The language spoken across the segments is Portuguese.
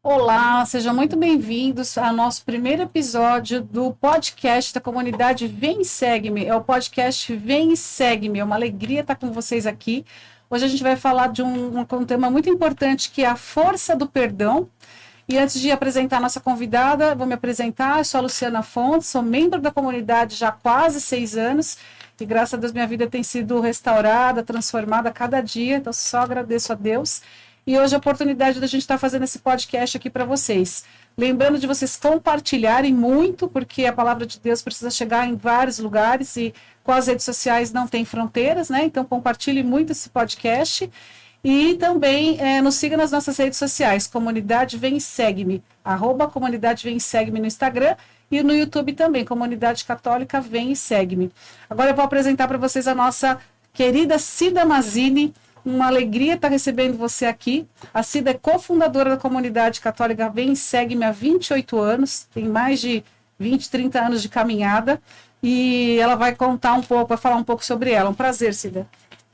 Olá, sejam muito bem-vindos ao nosso primeiro episódio do podcast da comunidade Vem e Segue-me. É o podcast Vem e Segue-me. É uma alegria estar com vocês aqui. Hoje a gente vai falar de um tema muito importante, que é a força do perdão. E antes de apresentar a nossa convidada, vou me apresentar. Eu sou a Luciana Fontes, sou membro da comunidade já há quase 6 anos. E graças a Deus minha vida tem sido restaurada, transformada a cada dia. Então só agradeço a Deus. E hoje a oportunidade da gente estar fazendo esse podcast aqui para vocês. Lembrando de vocês compartilharem muito, porque a palavra de Deus precisa chegar em vários lugares e com as redes sociais não tem fronteiras, né? Então compartilhe muito esse podcast. E também nos siga nas nossas redes sociais, Comunidade Vem e Segue-me, @Comunidade Vem e Segue-me no Instagram e no YouTube também, Comunidade Católica Vem e Segue-me. Agora eu vou apresentar para vocês a nossa querida Cida Mazzini. Uma alegria estar recebendo você aqui. A Cida é cofundadora da Comunidade Católica Vem e Segue-me há 28 anos, tem mais de 20, 30 anos de caminhada, e ela vai contar um pouco, vai falar um pouco sobre ela. Um prazer, Cida.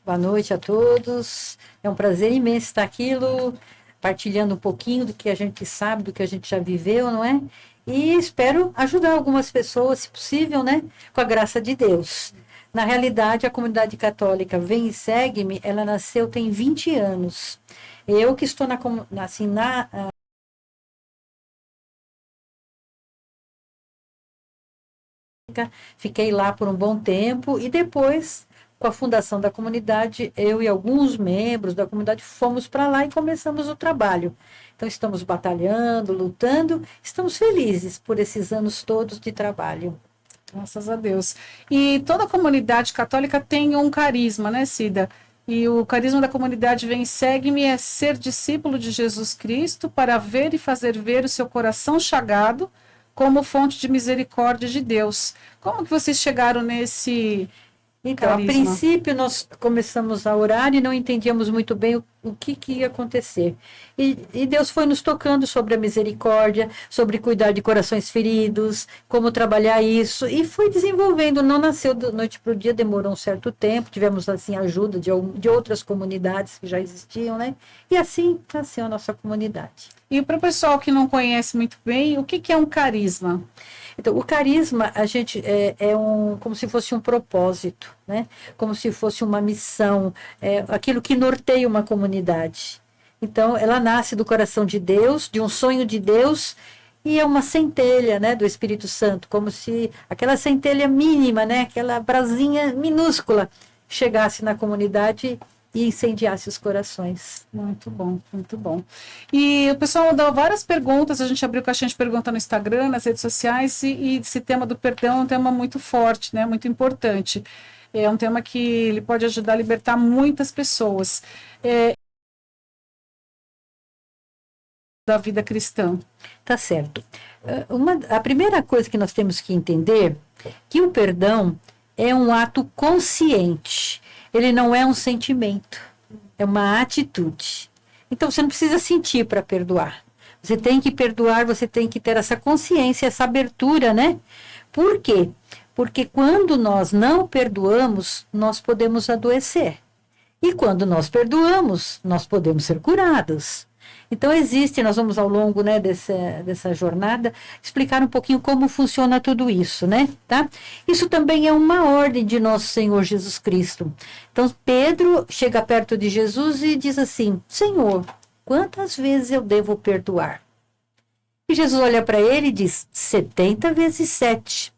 Boa noite a todos. É um prazer imenso estar aqui, Lu, partilhando um pouquinho do que a gente sabe, do que a gente já viveu, não é? E espero ajudar algumas pessoas, se possível, né? Com a graça de Deus. Na realidade, a comunidade católica Vem e Segue-me, ela nasceu tem 20 anos. Eu que estou fiquei lá por um bom tempo e depois, com a fundação da comunidade, eu e alguns membros da comunidade fomos para lá e começamos o trabalho. Então, estamos batalhando, lutando, estamos felizes por esses anos todos de trabalho. Graças a Deus. E toda a comunidade católica tem um carisma, né, Cida? E o carisma da comunidade Vem e Segue-me é ser discípulo de Jesus Cristo para ver e fazer ver o seu coração chagado como fonte de misericórdia de Deus. Como que vocês chegaram nesse Então, carisma? a princípio, nós começamos a orar e não entendíamos muito bem o que ia acontecer. E Deus foi nos tocando sobre a misericórdia, sobre cuidar de corações feridos, como trabalhar isso, e foi desenvolvendo. Não nasceu da noite para o dia, demorou um certo tempo, tivemos, assim, ajuda de outras comunidades que já existiam, né? E assim nasceu a nossa comunidade. E para o pessoal que não conhece muito bem, o que é um carisma? Então, o carisma, a gente como se fosse um propósito, né? Como se fosse uma missão, aquilo que norteia uma comunidade. Então, ela nasce do coração de Deus, de um sonho de Deus, e é uma centelha, né, do Espírito Santo, como se aquela centelha mínima, né, aquela brasinha minúscula, chegasse na comunidade e incendiasse os corações. Muito bom, muito bom. E o pessoal mandou várias perguntas, a gente abriu caixinha de pergunta no Instagram, nas redes sociais, e esse tema do perdão é um tema muito forte, né, muito importante. É um tema que ele pode ajudar a libertar muitas pessoas da vida cristã. Tá certo. A primeira coisa que nós temos que entender é que o perdão é um ato consciente. Ele não é um sentimento, é uma atitude. Então, você não precisa sentir para perdoar. Você tem que perdoar, você tem que ter essa consciência, essa abertura, né? Por quê? Porque quando nós não perdoamos, nós podemos adoecer. E quando nós perdoamos, nós podemos ser curados. Então, nós vamos ao longo, né, dessa jornada, explicar um pouquinho como funciona tudo isso, né, tá? Isso também é uma ordem de nosso Senhor Jesus Cristo. Então, Pedro chega perto de Jesus e diz assim: Senhor, quantas vezes eu devo perdoar? E Jesus olha para ele e diz: 70 vezes 7.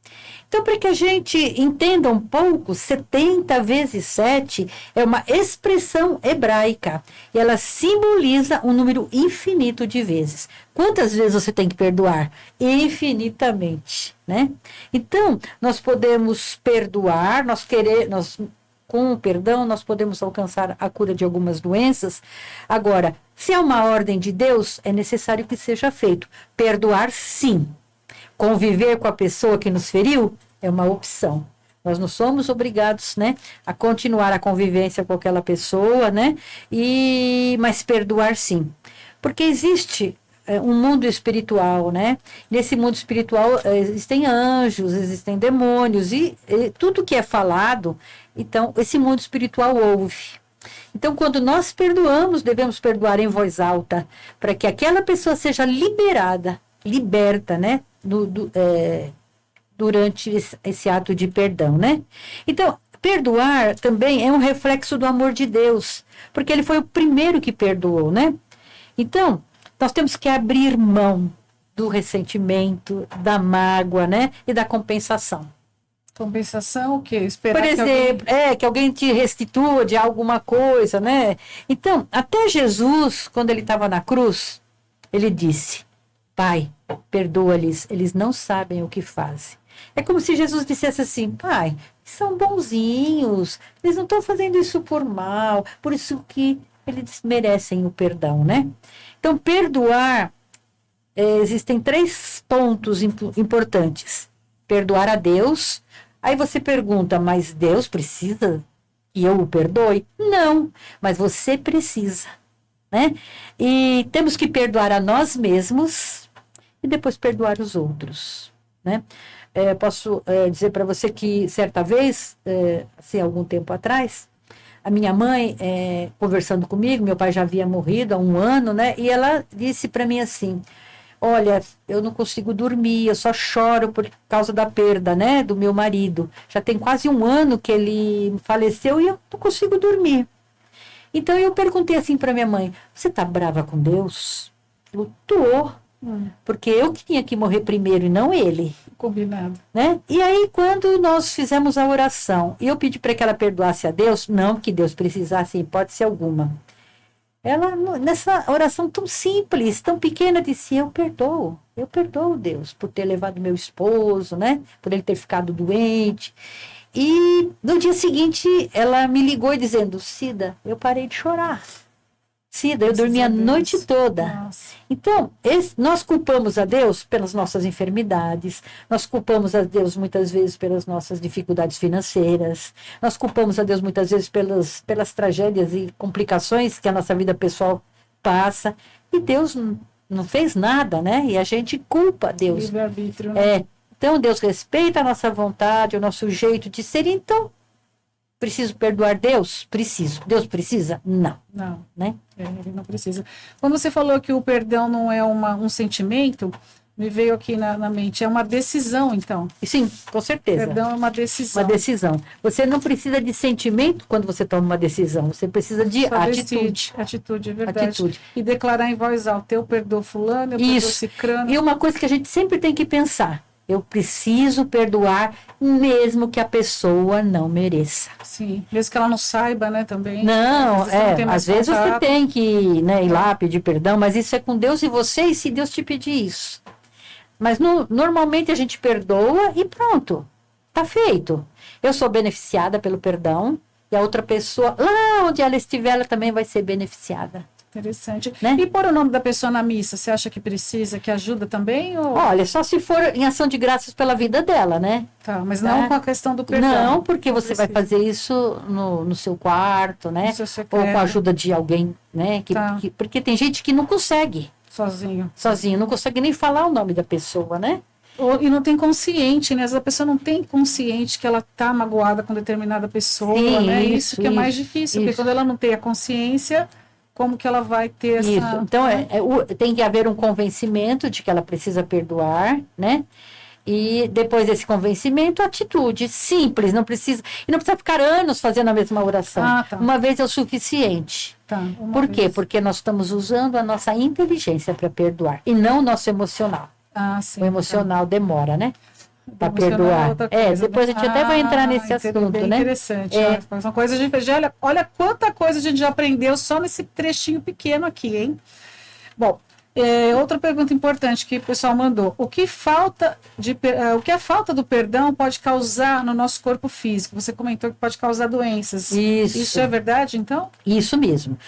Então, para que a gente entenda um pouco, 70 vezes 7 é uma expressão hebraica. E ela simboliza um número infinito de vezes. Quantas vezes você tem que perdoar? Infinitamente, né? Então, nós podemos perdoar, com o perdão, nós podemos alcançar a cura de algumas doenças. Agora, se é uma ordem de Deus, é necessário que seja feito. Perdoar, sim. Conviver com a pessoa que nos feriu é uma opção. Nós não somos obrigados, né, a continuar a convivência com aquela pessoa, né, mas perdoar sim. Porque existe um mundo espiritual, né? Nesse mundo espiritual existem anjos, existem demônios e tudo que é falado, então esse mundo espiritual ouve. Então, quando nós perdoamos, devemos perdoar em voz alta, para que aquela pessoa seja liberta, né? Durante esse ato de perdão, né? Então, perdoar também é um reflexo do amor de Deus, porque ele foi o primeiro que perdoou, né? Então, nós temos que abrir mão do ressentimento, da mágoa, né? E da compensação. Compensação, o quê? Esperar Por exemplo, que alguém te restitua de alguma coisa, né? Então, até Jesus, quando ele estava na cruz, ele disse: Pai, perdoa-lhes, eles não sabem o que fazem. É como se Jesus dissesse assim: Pai, são bonzinhos, eles não estão fazendo isso por mal, por isso que eles merecem o perdão, né? Então, perdoar, existem 3 pontos importantes. Perdoar a Deus. Aí você pergunta, mas Deus precisa que eu o perdoe? Não, mas você precisa, né? E temos que perdoar a nós mesmos e depois perdoar os outros, né? Posso dizer para você que certa vez, assim, algum tempo atrás, a minha mãe, conversando comigo, meu pai já havia morrido há 1 ano, né? E ela disse para mim assim: olha, eu não consigo dormir, eu só choro por causa da perda, né, do meu marido. Já tem quase 1 ano que ele faleceu e eu não consigo dormir. Então eu perguntei assim para minha mãe: você tá brava com Deus? Eu tô, porque eu que tinha que morrer primeiro e não ele. Combinado. Né? E aí, quando nós fizemos a oração, e eu pedi para que ela perdoasse a Deus, não que Deus precisasse, em hipótese alguma. Ela, nessa oração tão simples, tão pequena, disse: eu perdoo Deus por ter levado meu esposo, né? Por ele ter ficado doente. E no dia seguinte, ela me ligou dizendo: Cida, eu parei de chorar. Cida, eu dormi a noite toda. Nossa. Então, nós culpamos a Deus pelas nossas enfermidades, nós culpamos a Deus muitas vezes pelas nossas dificuldades financeiras, nós culpamos a Deus muitas vezes pelas tragédias e complicações que a nossa vida pessoal passa, e Deus não fez nada, né? E a gente culpa a Deus. Livre-arbítrio, né? Então, Deus respeita a nossa vontade, o nosso jeito de ser. Então, preciso perdoar Deus? Preciso. Deus precisa? Não. Não. Né? Ele não precisa. Quando você falou que o perdão não é um sentimento, me veio aqui na mente, é uma decisão, então. Sim, com certeza. Perdão é uma decisão. Uma decisão. Você não precisa de sentimento quando você toma uma decisão, você precisa de Só atitude. Atitude, é verdade. Atitude. E declarar em voz alta: eu perdoo fulano, eu perdoo cicrano. E uma coisa que a gente sempre tem que pensar: eu preciso perdoar mesmo que a pessoa não mereça. Sim, mesmo que ela não saiba, né, também. Não, às vezes você contato. tem que, né, ir lá pedir perdão, mas isso é com Deus e você, e se Deus te pedir isso. Mas normalmente a gente perdoa e pronto, tá feito. Eu sou beneficiada pelo perdão e a outra pessoa, lá onde ela estiver, ela também vai ser beneficiada. Interessante. Né? E pôr o nome da pessoa na missa, você acha que precisa, que ajuda também? Ou... Olha, só se for em ação de graças pela vida dela, né? Tá, mas não com a questão do perdão. Não, porque você vai fazer isso no seu quarto, né? No seu secreto. Ou com a ajuda de alguém, né? Porque tem gente que não consegue. Sozinho, não consegue nem falar o nome da pessoa, né? E não tem consciente, né? Às vezes a pessoa não tem consciente que ela tá magoada com determinada pessoa, Sim, né? Isso que é mais difícil, porque isso. quando ela não tem a consciência, como que ela vai ter essa... Isso, então tem que haver um convencimento de que ela precisa perdoar, né? E depois desse convencimento, atitude simples, não precisa ficar anos fazendo a mesma oração. Tá. Uma vez é o suficiente. Tá, Por quê? Porque nós estamos usando a nossa inteligência para perdoar e não o nosso emocional. Sim. O emocional demora, né? Para Emocional perdoar. outra coisa, Depois a gente até vai entrar nesse assunto, bem né? Interessante. São coisas diferentes. Olha quanta coisa a gente já aprendeu só nesse trechinho pequeno aqui, hein? Bom, outra pergunta importante que o pessoal mandou: o que a falta do perdão pode causar no nosso corpo físico? Você comentou que pode causar doenças. Isso é verdade, então? Isso mesmo.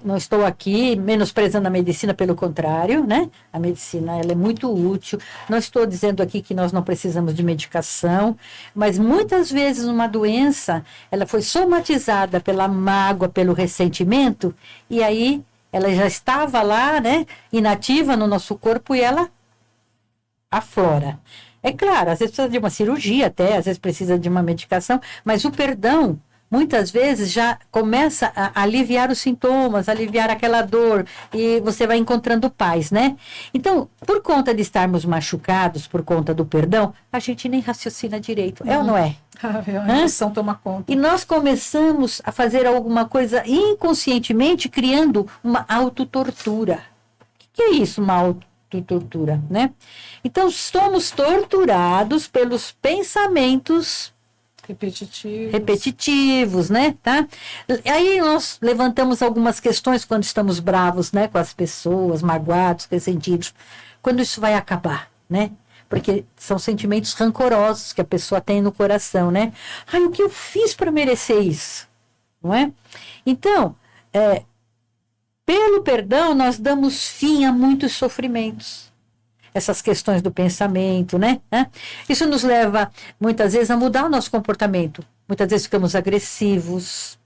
Não estou aqui menosprezando a medicina, pelo contrário, né? A medicina, ela é muito útil. Não estou dizendo aqui que nós não precisamos de medicação, mas muitas vezes uma doença, ela foi somatizada pela mágoa, pelo ressentimento, e aí ela já estava lá, né, inativa no nosso corpo, e ela aflora. É claro, às vezes precisa de uma cirurgia até, às vezes precisa de uma medicação, mas o perdão, muitas vezes já começa a aliviar os sintomas, aliviar aquela dor, e você vai encontrando paz, né? Então, por conta de estarmos machucados, por conta do perdão, a gente nem raciocina direito, é ou não é? A emoção toma conta. E nós começamos a fazer alguma coisa inconscientemente, criando uma autotortura. O que é isso, uma autotortura, né? Então, somos torturados pelos pensamentos repetitivos, né? Tá? Aí nós levantamos algumas questões quando estamos bravos, né? Com as pessoas, magoados, ressentidos. Quando isso vai acabar, né? Porque são sentimentos rancorosos que a pessoa tem no coração, né? Ai, o que eu fiz para merecer isso? Não é? Então, pelo perdão, nós damos fim a muitos sofrimentos. Essas questões do pensamento, né? Isso nos leva, muitas vezes, a mudar o nosso comportamento. Muitas vezes ficamos agressivos.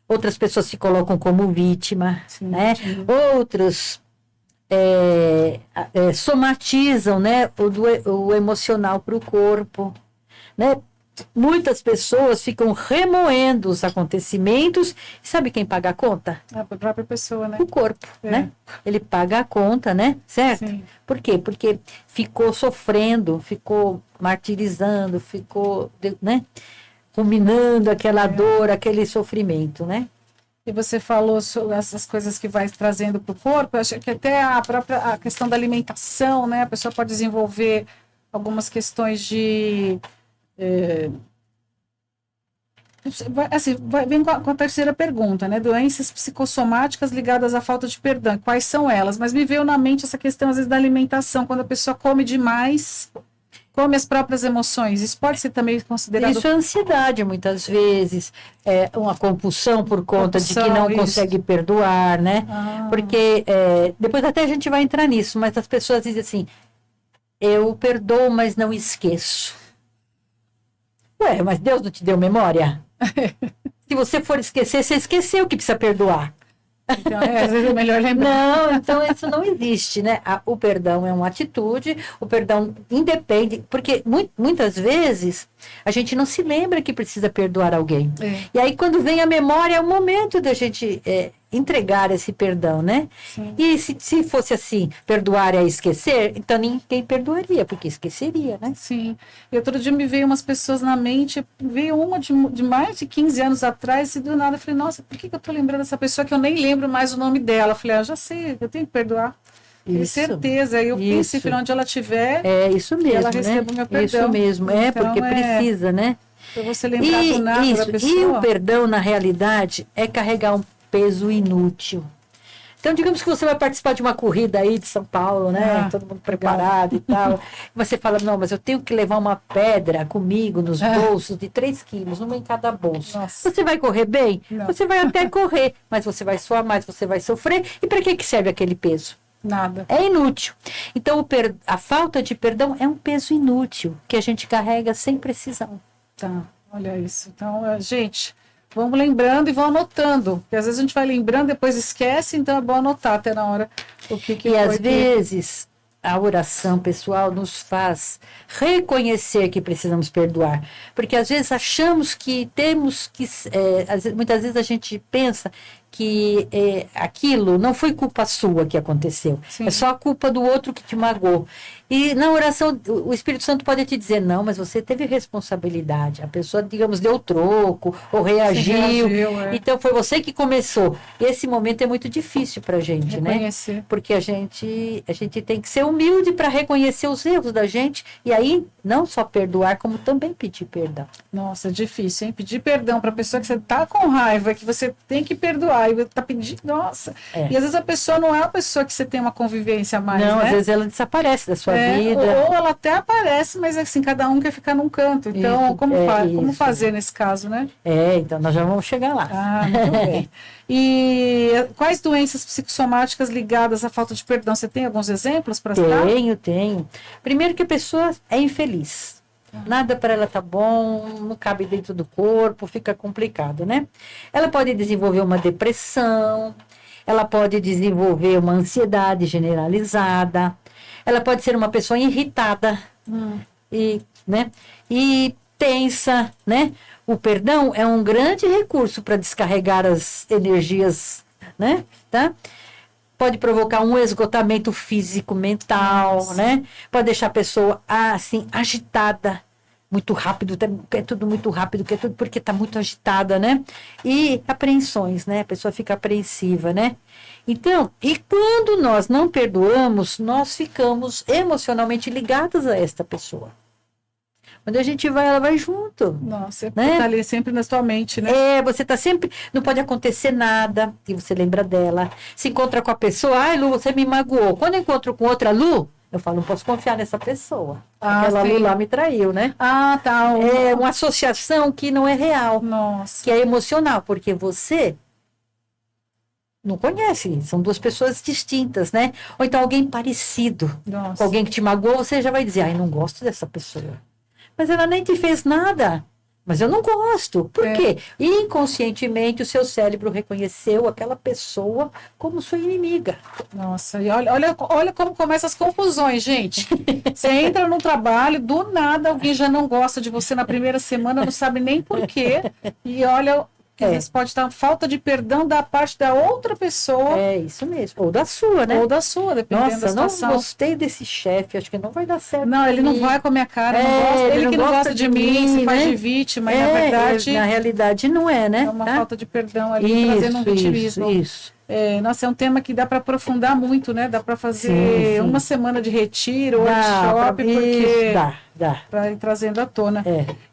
Outras pessoas se colocam como vítima, sim, né? Sim. Outros somatizam, né, o emocional para o corpo, né? Muitas pessoas ficam remoendo os acontecimentos. Sabe quem paga a conta? A própria pessoa, né? O corpo, né? Ele paga a conta, né? Certo? Sim. Por quê? Porque ficou sofrendo, ficou martirizando, ficou, né, ruminando aquela dor, aquele sofrimento, né? E você falou sobre essas coisas que vai trazendo para o corpo. Eu acho que até a questão da alimentação, né? A pessoa pode desenvolver algumas questões de... vem com a terceira pergunta, né? Doenças psicossomáticas ligadas à falta de perdão. Quais são elas? Mas me veio na mente essa questão, às vezes, da alimentação. Quando a pessoa come demais... come as próprias emoções. Isso pode ser também considerado... Isso é ansiedade, muitas vezes. É uma compulsão por conta de que não consegue perdoar, né? Porque, depois até a gente vai entrar nisso, mas as pessoas dizem assim, eu perdoo, mas não esqueço. Ué, mas Deus não te deu memória? Se você for esquecer, você esqueceu que precisa perdoar. Então, às vezes é melhor lembrar. Não, então isso não existe, né? O perdão é uma atitude, o perdão independe, porque muitas vezes a gente não se lembra que precisa perdoar alguém. E aí, quando vem a memória, é o momento da gente entregar esse perdão, né? Sim. E se fosse assim, perdoar é esquecer, então ninguém perdoaria, porque esqueceria, né? Sim. E outro dia me veio umas pessoas na mente, veio uma de mais de 15 anos atrás, e do nada eu falei, nossa, por que eu tô lembrando dessa pessoa que eu nem lembro mais o nome dela? Eu falei, já sei, eu tenho que perdoar. Com certeza. Aí eu pensei, filho, onde ela estiver, isso mesmo, ela receba o meu perdão. Isso mesmo, então, porque precisa, né? Pra você lembrar do nada da pessoa. E o perdão, na realidade, é carregar um peso inútil. Então, digamos que você vai participar de uma corrida aí de São Paulo, né? Todo mundo preparado e tal. Você fala, não, mas eu tenho que levar uma pedra comigo nos bolsos de 3 quilos, uma em cada bolso. Nossa. Você vai correr bem? Não. Você vai até correr, mas você vai suar mais, você vai sofrer. E para que serve aquele peso? Nada. É inútil. Então, a falta de perdão é um peso inútil que a gente carrega sem precisão. Tá, olha isso. Então, gente, vamos lembrando e vão anotando. Porque às vezes a gente vai lembrando, depois esquece, então é bom anotar até na hora o que E às vezes a oração pessoal nos faz reconhecer que precisamos perdoar. Porque às vezes achamos que temos que... muitas vezes a gente pensa que aquilo não foi culpa sua que aconteceu. Sim. É só a culpa do outro que te magoou. E na oração, o Espírito Santo pode te dizer, não, mas você teve responsabilidade. A pessoa, digamos, deu troco ou reagiu. Então, foi você que começou. Esse momento é muito difícil para a gente, reconhecer, né? Porque a gente tem que ser humilde para reconhecer os erros da gente. E aí, não só perdoar, como também pedir perdão. Nossa, é difícil, hein? Pedir perdão para a pessoa que você está com raiva, que você tem que perdoar. E tá pedindo, nossa. E às vezes a pessoa não é a pessoa que você tem uma convivência mais, não, né? Às vezes ela desaparece da sua vida. Ou ela até aparece, mas assim, cada um quer ficar num canto. Então, como fazer nesse caso, né? Então nós já vamos chegar lá. Muito bem. E quais doenças psicossomáticas ligadas à falta de perdão? Você tem alguns exemplos para citar? Tenho. Primeiro que a pessoa é infeliz. Nada para ela tá bom, não cabe dentro do corpo, fica complicado, né? Ela pode desenvolver uma depressão, ela pode desenvolver uma ansiedade generalizada, ela pode ser uma pessoa irritada e tensa, né? o perdão é um grande recurso para descarregar as energias, né? Tá? Pode provocar um esgotamento físico, mental, né? Pode deixar a pessoa, assim, agitada, muito rápido, quer tudo muito rápido, quer tudo porque está muito agitada, né? E apreensões, né? A pessoa fica apreensiva, né? Então, e quando nós não perdoamos, nós ficamos emocionalmente ligados a esta pessoa. Quando a gente vai, ela vai junto. Nossa, né? Tá ali sempre na sua mente, né? Você tá sempre... Não pode acontecer nada e você lembra dela. Se encontra com a pessoa, ai, Lu, você me magoou. Quando eu encontro com outra Lu, eu falo, não posso confiar nessa pessoa. Aquela Lu lá me traiu, né? Tá. É uma associação que não é real. Nossa. Que é emocional, porque você não conhece. São duas pessoas distintas, né? Ou então alguém parecido. Nossa. Com alguém que te magoou, você já vai dizer, ai, não gosto dessa pessoa. Mas ela nem te fez nada. Mas eu não gosto. Por quê? Inconscientemente, o seu cérebro reconheceu aquela pessoa como sua inimiga. Nossa, e olha como começam as confusões, gente. Você entra no trabalho, do nada alguém já não gosta de você na primeira semana, não sabe nem por quê. E olha, às vezes pode estar falta de perdão da parte da outra pessoa. É isso mesmo. Ou da sua, né? Ou da sua, dependendo da situação. Não gostei desse chefe, acho que não vai dar certo. Não, ele não vai com a minha cara, não gosta, ele que não gosta de mim, se faz de vítima, e na verdade... Na realidade não é, né? É uma falta de perdão ali, trazendo um vitimismo. Isso. Nossa, é um tema que dá para aprofundar muito, né? Dá para fazer uma semana de retiro, workshop, porque dá. Para ir trazendo à tona.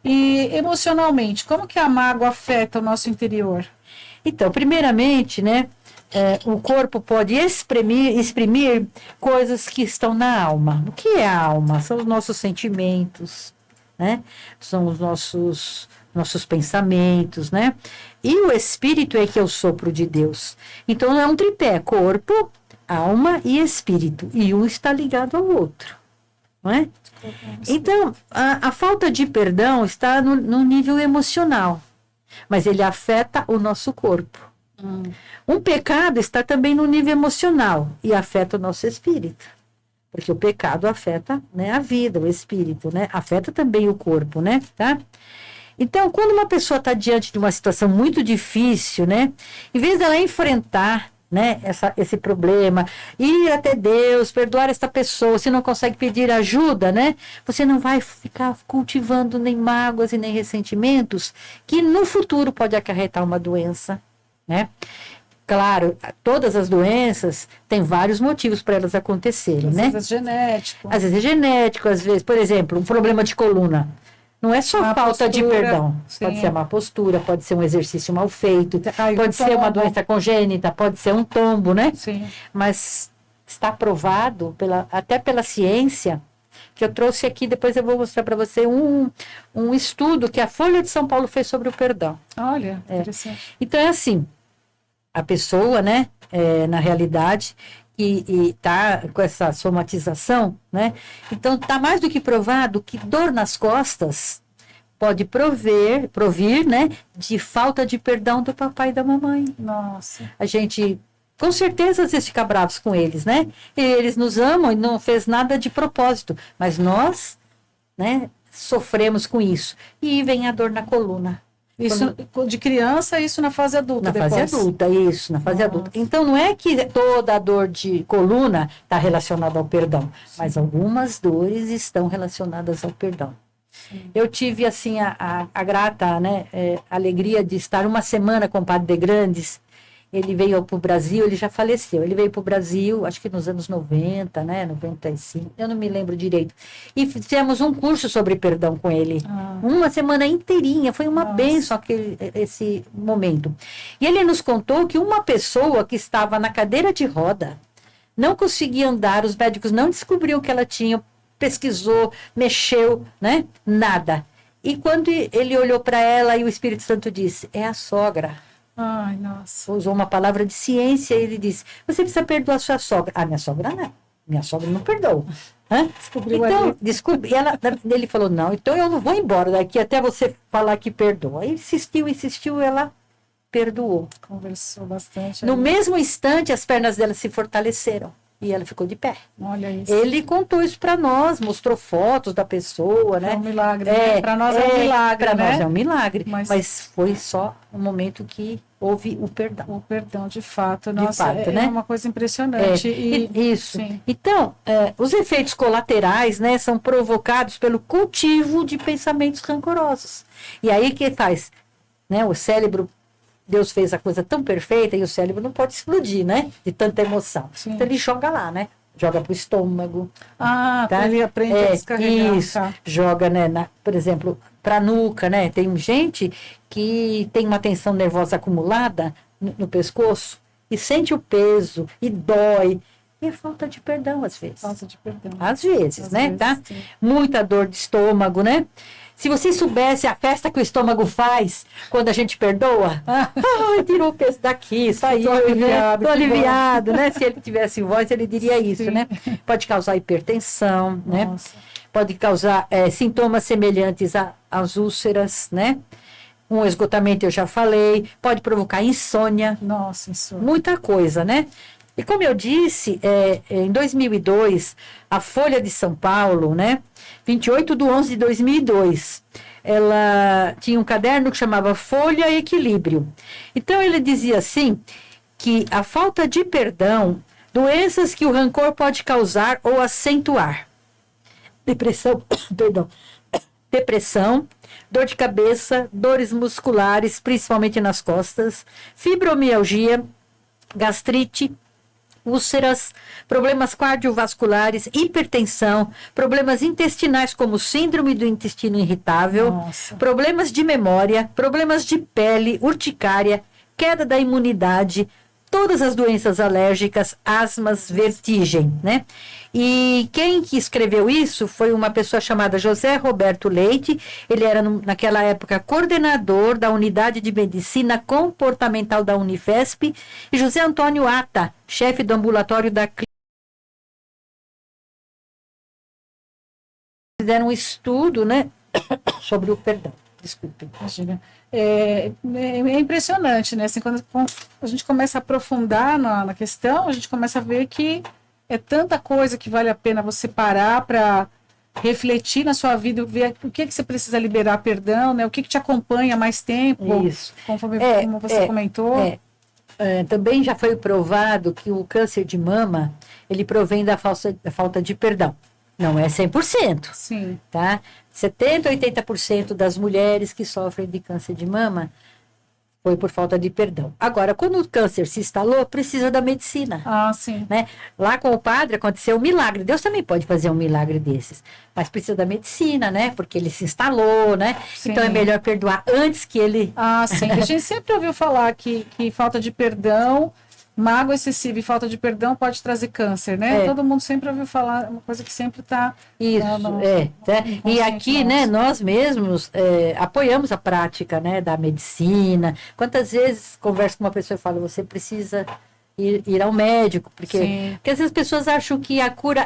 E emocionalmente, como que a mágoa afeta o nosso interior? Então, primeiramente, né? O corpo pode exprimir coisas que estão na alma. O que é a alma? São os nossos sentimentos, né? São os nossos pensamentos, né? E o espírito é que é o sopro de Deus. Então é um tripé, corpo, alma e espírito. E um está ligado ao outro, não é? Então, a falta de perdão está no nível emocional, mas ele afeta o nosso corpo. Um pecado está também no nível emocional e afeta o nosso espírito. Porque o pecado afeta, né, a vida, o espírito, né? Afeta também o corpo, né? Tá? Então, quando uma pessoa está diante de uma situação muito difícil, né? Em vez dela enfrentar, né, esse problema, ir até Deus, perdoar esta pessoa, se não consegue pedir ajuda, né? Você não vai ficar cultivando nem mágoas e nem ressentimentos, que no futuro pode acarretar uma doença, né? Claro, todas as doenças têm vários motivos para elas acontecerem, né? Às vezes é genético. Às vezes é genético, às vezes, por exemplo, um problema de coluna. Não é só falta de perdão. Sim. Pode ser má postura, pode ser um exercício mal feito, pode ser uma doença congênita, pode ser um tombo, né? Sim. Mas está provado, até pela ciência, que eu trouxe aqui, depois eu vou mostrar para você um estudo que a Folha de São Paulo fez sobre o perdão. Olha, interessante. Então é assim, a pessoa, né, na realidade, e tá com essa somatização, né? Então tá mais do que provado que dor nas costas pode provir, né, de falta de perdão do papai e da mamãe. Nossa. A gente, com certeza, às vezes fica bravos com eles, né? E eles nos amam e não fez nada de propósito, mas nós, né, sofremos com isso. E vem a dor na coluna. Isso de criança, isso na fase adulta depois. Na fase adulta, isso, na fase adulta. Então, não é que toda a dor de coluna está relacionada ao perdão, mas algumas dores estão relacionadas ao perdão. Sim. Eu tive, assim, a grata, né, alegria de estar uma semana com o Padre de Grandes. Ele veio para o Brasil, ele já faleceu. Ele veio para o Brasil, acho que nos anos 90, né? 95, eu não me lembro direito. E fizemos um curso sobre perdão com ele. Uma semana inteirinha, foi uma bênção esse momento. E ele nos contou que uma pessoa que estava na cadeira de roda, não conseguia andar, os médicos não descobriam que ela tinha, pesquisou, mexeu, né? Nada. E quando ele olhou para ela e o Espírito Santo disse, é a sogra. Ai, nossa. Usou uma palavra de ciência e ele disse, você precisa perdoar sua sogra. Minha sogra não. Minha sogra não perdoa. Descobriu então, ele falou, não, então eu não vou embora daqui até você falar que perdoa. Aí insistiu, ela perdoou. Conversou bastante. No mesmo instante, as pernas dela se fortaleceram. e ela ficou de pé. Olha isso. Ele contou isso para nós, mostrou fotos da pessoa, né? É um milagre, né? Para nós é um milagre, para né? nós é um milagre, Mas foi só um momento que houve o perdão. O perdão, de fato. Nossa, fato, é né? uma coisa impressionante. Isso. Sim. Então, os efeitos colaterais, né, são provocados pelo cultivo de pensamentos rancorosos. E aí que faz, né? O cérebro, Deus fez a coisa tão perfeita e o cérebro não pode explodir, né? De tanta emoção. Sim. Então ele joga lá, né? Joga para o estômago. Ah, tá? ele aprende a descarregar. Isso, Tá. joga, né, por exemplo, para a nuca, né? Tem gente que tem uma tensão nervosa acumulada no pescoço e sente o peso e dói. E é falta de perdão, às vezes. Falta de perdão. Às vezes, Às né? vezes, Tá? sim. Muita dor de estômago, né? Se você soubesse a festa que o estômago faz quando a gente perdoa, tirou o peso daqui, saiu, Tô aliviado, né? Tô que bom. aliviado, né? Se ele tivesse voz, ele diria isso, Sim. né? Pode causar hipertensão, né? Nossa. Pode causar sintomas semelhantes às úlceras, né? Um esgotamento, eu já falei, pode provocar insônia, Nossa, isso. muita coisa, né? E como eu disse, em 2002, a Folha de São Paulo, né, 28/11/2002, ela tinha um caderno que chamava Folha Equilíbrio. Então, ele dizia assim, que a falta de perdão, doenças que o rancor pode causar ou acentuar. Depressão, perdão, depressão, dor de cabeça, dores musculares, principalmente nas costas, fibromialgia, gastrite, úlceras, problemas cardiovasculares, hipertensão, problemas intestinais como síndrome do intestino irritável, Nossa. problemas de memória, problemas de pele, urticária, queda da imunidade, todas as doenças alérgicas, asmas, vertigem, né? E quem que escreveu isso foi uma pessoa chamada José Roberto Leite. Ele era, naquela época, coordenador da Unidade de Medicina Comportamental da Unifesp, e José Antônio Ata, chefe do ambulatório da clínica. Fizeram um estudo, né, sobre o perdão. Desculpe. Imagina. É impressionante, né? Assim, quando a gente começa a aprofundar na questão, a gente começa a ver que é tanta coisa que vale a pena você parar para refletir na sua vida, ver o que você precisa liberar perdão, né? O que te acompanha mais tempo, Isso. conforme como você comentou. Também já foi provado que o câncer de mama, ele provém da falta de perdão. Não é 100%. Sim. Tá? 70%, 80% das mulheres que sofrem de câncer de mama foi por falta de perdão. Agora, quando o câncer se instalou, precisa da medicina. Ah, sim. Né? Lá com o padre aconteceu um milagre. Deus também pode fazer um milagre desses. Mas precisa da medicina, né? Porque ele se instalou, né? Sim. Então é melhor perdoar antes que ele... Ah, sim. A gente sempre ouviu falar que falta de perdão, mágoa excessiva e falta de perdão pode trazer câncer, né? Todo mundo sempre ouviu falar, uma coisa que sempre está... Isso, tá? E aqui, né, nós mesmos apoiamos a prática, né, da medicina. Quantas vezes converso com uma pessoa e falo, você precisa ir ao médico, porque às vezes as pessoas acham que a cura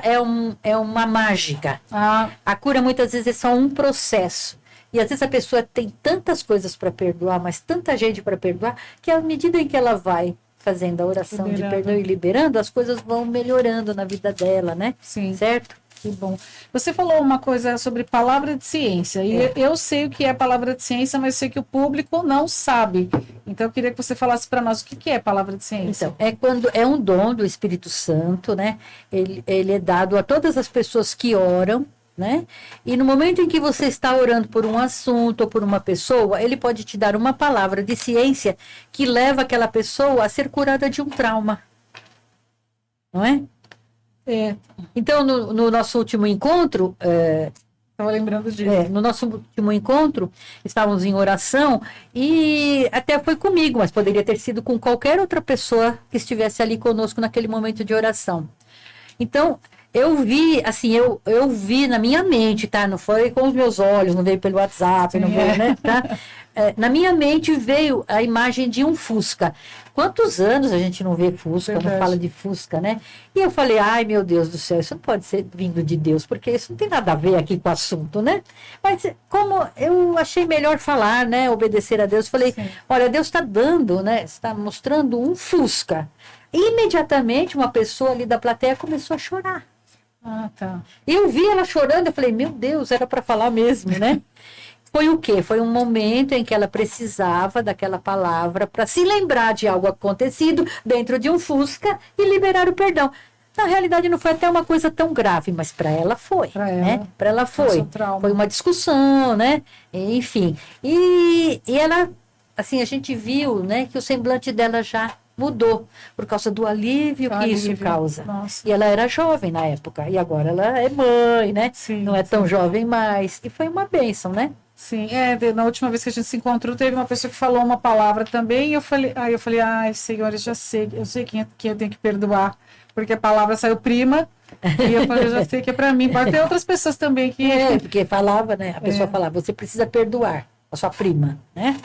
é uma mágica. A cura muitas vezes é só um processo. E às vezes a pessoa tem tantas coisas para perdoar, mas tanta gente para perdoar, que à medida em que ela vai fazendo a oração de perdão e liberando, as coisas vão melhorando na vida dela, né? Sim. Certo? Que bom. Você falou uma coisa sobre palavra de ciência, e eu sei o que é palavra de ciência, mas eu sei que o público não sabe. Então, eu queria que você falasse para nós o que é palavra de ciência. Então, quando é um dom do Espírito Santo, né? Ele é dado a todas as pessoas que oram, né? E no momento em que você está orando por um assunto ou por uma pessoa, ele pode te dar uma palavra de ciência que leva aquela pessoa a ser curada de um trauma. Não é? Então, no nosso último encontro... Estava lembrando disso. No nosso último encontro, estávamos em oração e até foi comigo, mas poderia ter sido com qualquer outra pessoa que estivesse ali conosco naquele momento de oração. Então... eu vi, assim, eu vi na minha mente, tá? Não foi com os meus olhos, não veio pelo WhatsApp, não veio, né? Tá? Na minha mente veio a imagem de um Fusca. Quantos anos a gente não vê Fusca, não fala de Fusca, né? E eu falei, ai, meu Deus do céu, isso não pode ser vindo de Deus, porque isso não tem nada a ver aqui com o assunto, né? Mas como eu achei melhor falar, né? Obedecer a Deus, falei, olha, Deus está dando, né? Está mostrando um Fusca. Imediatamente, uma pessoa ali da plateia começou a chorar. Ah, tá. Eu vi ela chorando, eu falei, meu Deus, era para falar mesmo, né? Foi o quê? Foi um momento em que ela precisava daquela palavra para se lembrar de algo acontecido dentro de um Fusca e liberar o perdão. Na realidade, não foi até uma coisa tão grave, mas para ela foi. Né? Para ela foi. Foi uma discussão, né? Enfim. E ela, assim, a gente viu, né, que o semblante dela já mudou por causa do alívio que isso causa. Nossa. E ela era jovem na época, e agora ela é mãe, né? Sim, não é tão jovem mais. E foi uma bênção, né? Sim, na última vez que a gente se encontrou, teve uma pessoa que falou uma palavra também, e eu falei, ai, Senhor, eu já sei, eu sei quem eu tenho que perdoar, porque a palavra saiu prima, e eu falei, eu já sei que é para mim, pode ter outras pessoas também que... porque falava, né? A pessoa falava, você precisa perdoar a sua prima, né?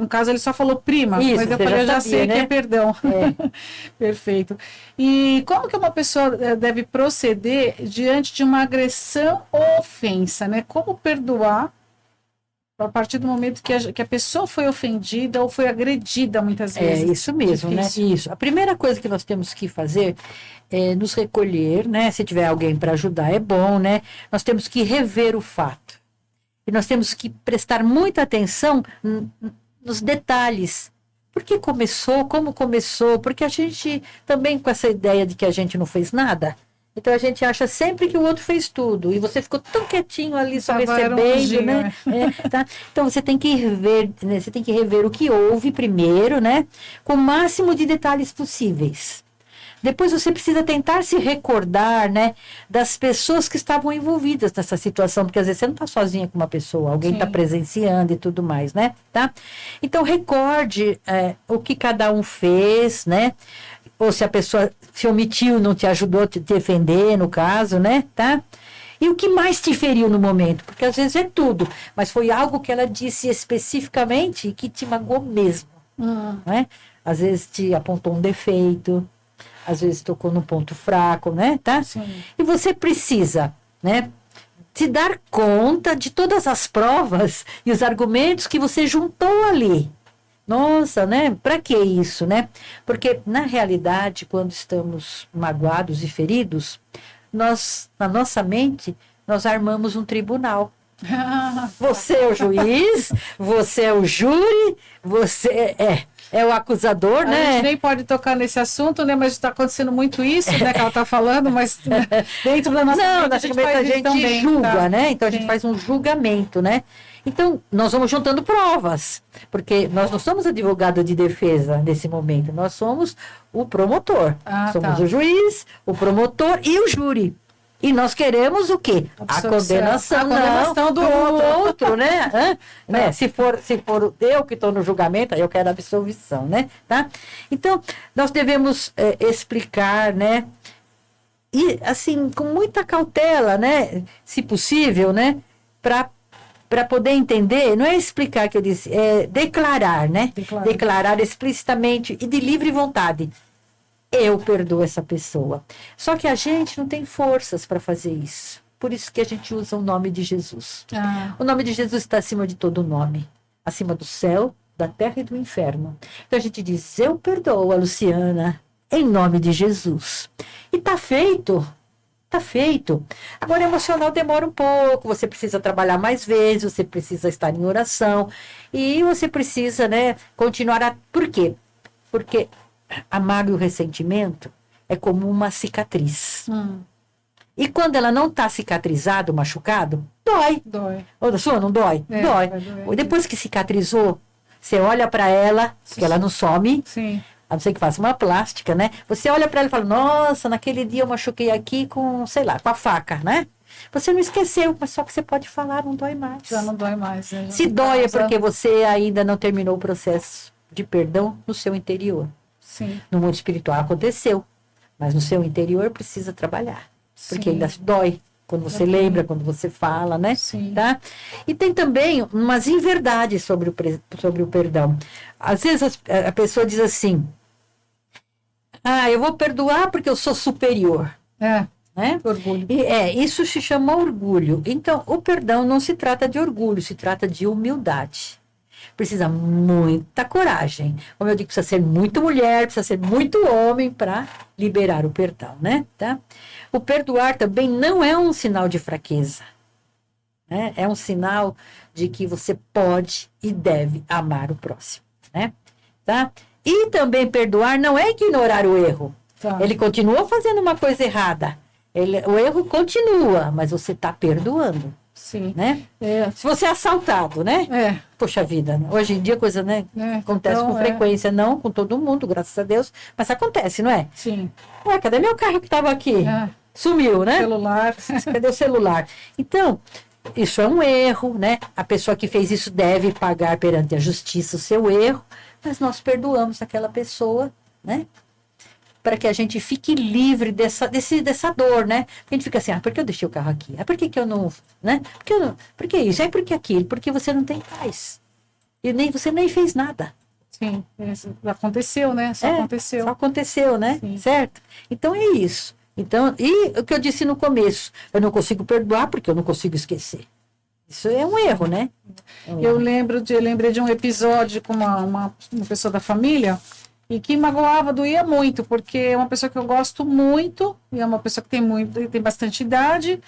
No caso ele só falou prima, isso, mas eu falei, eu já sei, né? Que é perdão. Perfeito. E como que uma pessoa deve proceder diante de uma agressão ou ofensa, né? Como perdoar a partir do momento que a pessoa foi ofendida ou foi agredida muitas vezes? É isso mesmo, difícil. Né? Isso. A primeira coisa que nós temos que fazer é nos recolher, né? Se tiver alguém para ajudar, é bom, né? Nós temos que rever o fato. E nós temos que prestar muita atenção nos detalhes. Por que começou? Como começou? Porque a gente também com essa ideia de que a gente não fez nada. Então a gente acha sempre que o outro fez tudo. E você ficou tão quietinho ali só recebendo, né? Tá? Então você tem que rever, né? Você tem que rever o que houve primeiro, né? Com o máximo de detalhes possíveis. Depois você precisa tentar se recordar, né, das pessoas que estavam envolvidas nessa situação, porque às vezes você não está sozinha com uma pessoa, alguém está presenciando e tudo mais, né? Tá? Então recorde o que cada um fez, né? Ou se a pessoa se omitiu, não te ajudou a te defender, no caso, né? Tá? E o que mais te feriu no momento? Porque às vezes é tudo, mas foi algo que ela disse especificamente que te magoou mesmo. Né? Às vezes te apontou um defeito, às vezes tocou num ponto fraco, né? Tá? Sim. E você precisa, né, se dar conta de todas as provas e os argumentos que você juntou ali. Nossa, né? Para que isso, né? Porque, na realidade, quando estamos magoados e feridos, nós, na nossa mente, nós armamos um tribunal. Você é o juiz, você é o júri, você é o acusador, né? A gente nem pode tocar nesse assunto, né? Mas está acontecendo muito isso, né? Que ela está falando, mas dentro da nossa mente, a gente julga, tá? Né? Então a gente faz um julgamento, né? Então, nós vamos juntando provas, porque nós não somos advogado de defesa nesse momento, nós somos o promotor. Somos o juiz, o promotor e o júri. E nós queremos o quê? A condenação do outro, né? Né? Se for eu que estou no julgamento, eu quero a absolvição, né? Tá? Então, nós devemos explicar, né? E, assim, com muita cautela, né? Se possível, né? Para poder entender, não é explicar que eu disse, é declarar, né? Declarar explicitamente e de livre vontade. Eu perdoo essa pessoa. Só que a gente não tem forças para fazer isso. Por isso que a gente usa o nome de Jesus. O nome de Jesus está acima de todo nome. Acima do céu, da terra e do inferno. Então a gente diz, eu perdoo a Luciana em nome de Jesus. E está feito. Está feito. Agora, emocional demora um pouco. Você precisa trabalhar mais vezes. Você precisa estar em oração. E você precisa, né, continuar. Por quê? Porque a mágoa e o ressentimento é como uma cicatriz. E quando ela não está cicatrizada, machucado, dói. Ou da sua não dói? Dói. Depois que cicatrizou, você olha para ela, que ela não some. Sim. A não ser que faça uma plástica, né? Você olha para ela e fala, nossa, naquele dia eu machuquei aqui com, sei lá, com a faca, né? Você não esqueceu, mas só que você pode falar, não dói mais. Já não dói mais. Né? Se dói é porque você ainda não terminou o processo de perdão no seu interior. Sim. No mundo espiritual aconteceu, mas no seu interior precisa trabalhar. Porque ainda dói quando você lembra, quando você fala, né? Sim. Tá? E tem também umas inverdades sobre o perdão. Às vezes a pessoa diz assim, eu vou perdoar porque eu sou superior. Né? Orgulho. Isso se chama orgulho. Então, o perdão não se trata de orgulho, se trata de humildade. Precisa muita coragem. Como eu digo, precisa ser muito mulher, precisa ser muito homem para liberar o perdão, né? Tá? O perdoar também não é um sinal de fraqueza, né? É um sinal de que você pode e deve amar o próximo, né? Tá? E também perdoar não é ignorar o erro. Tá. Ele continua fazendo uma coisa errada. O erro continua, mas você está perdoando. Sim. Né? Se você é assaltado, né? Poxa vida, hoje em dia coisa, né? Acontece então, com frequência, não com todo mundo, graças a Deus, mas acontece, não é? Sim. Ué, cadê meu carro que estava aqui? Sumiu, né? Celular. Cadê o celular? Então, isso é um erro, né? A pessoa que fez isso deve pagar perante a justiça o seu erro, mas nós perdoamos aquela pessoa, né? Para que a gente fique livre dessa dor, né? Porque a gente fica assim, por que eu deixei o carro aqui? Por que eu não, né? Por que isso? Por que aquilo? Porque você não tem paz. E você nem fez nada. Sim, isso aconteceu, né? Só aconteceu, né? Sim. Certo? Então é isso. Então, e o que eu disse no começo, eu não consigo perdoar porque eu não consigo esquecer. Isso é um erro, né? Eu lembrei de um episódio com uma pessoa da família. E que magoava, doía muito, porque é uma pessoa que eu gosto muito, e é uma pessoa que tem bastante idade,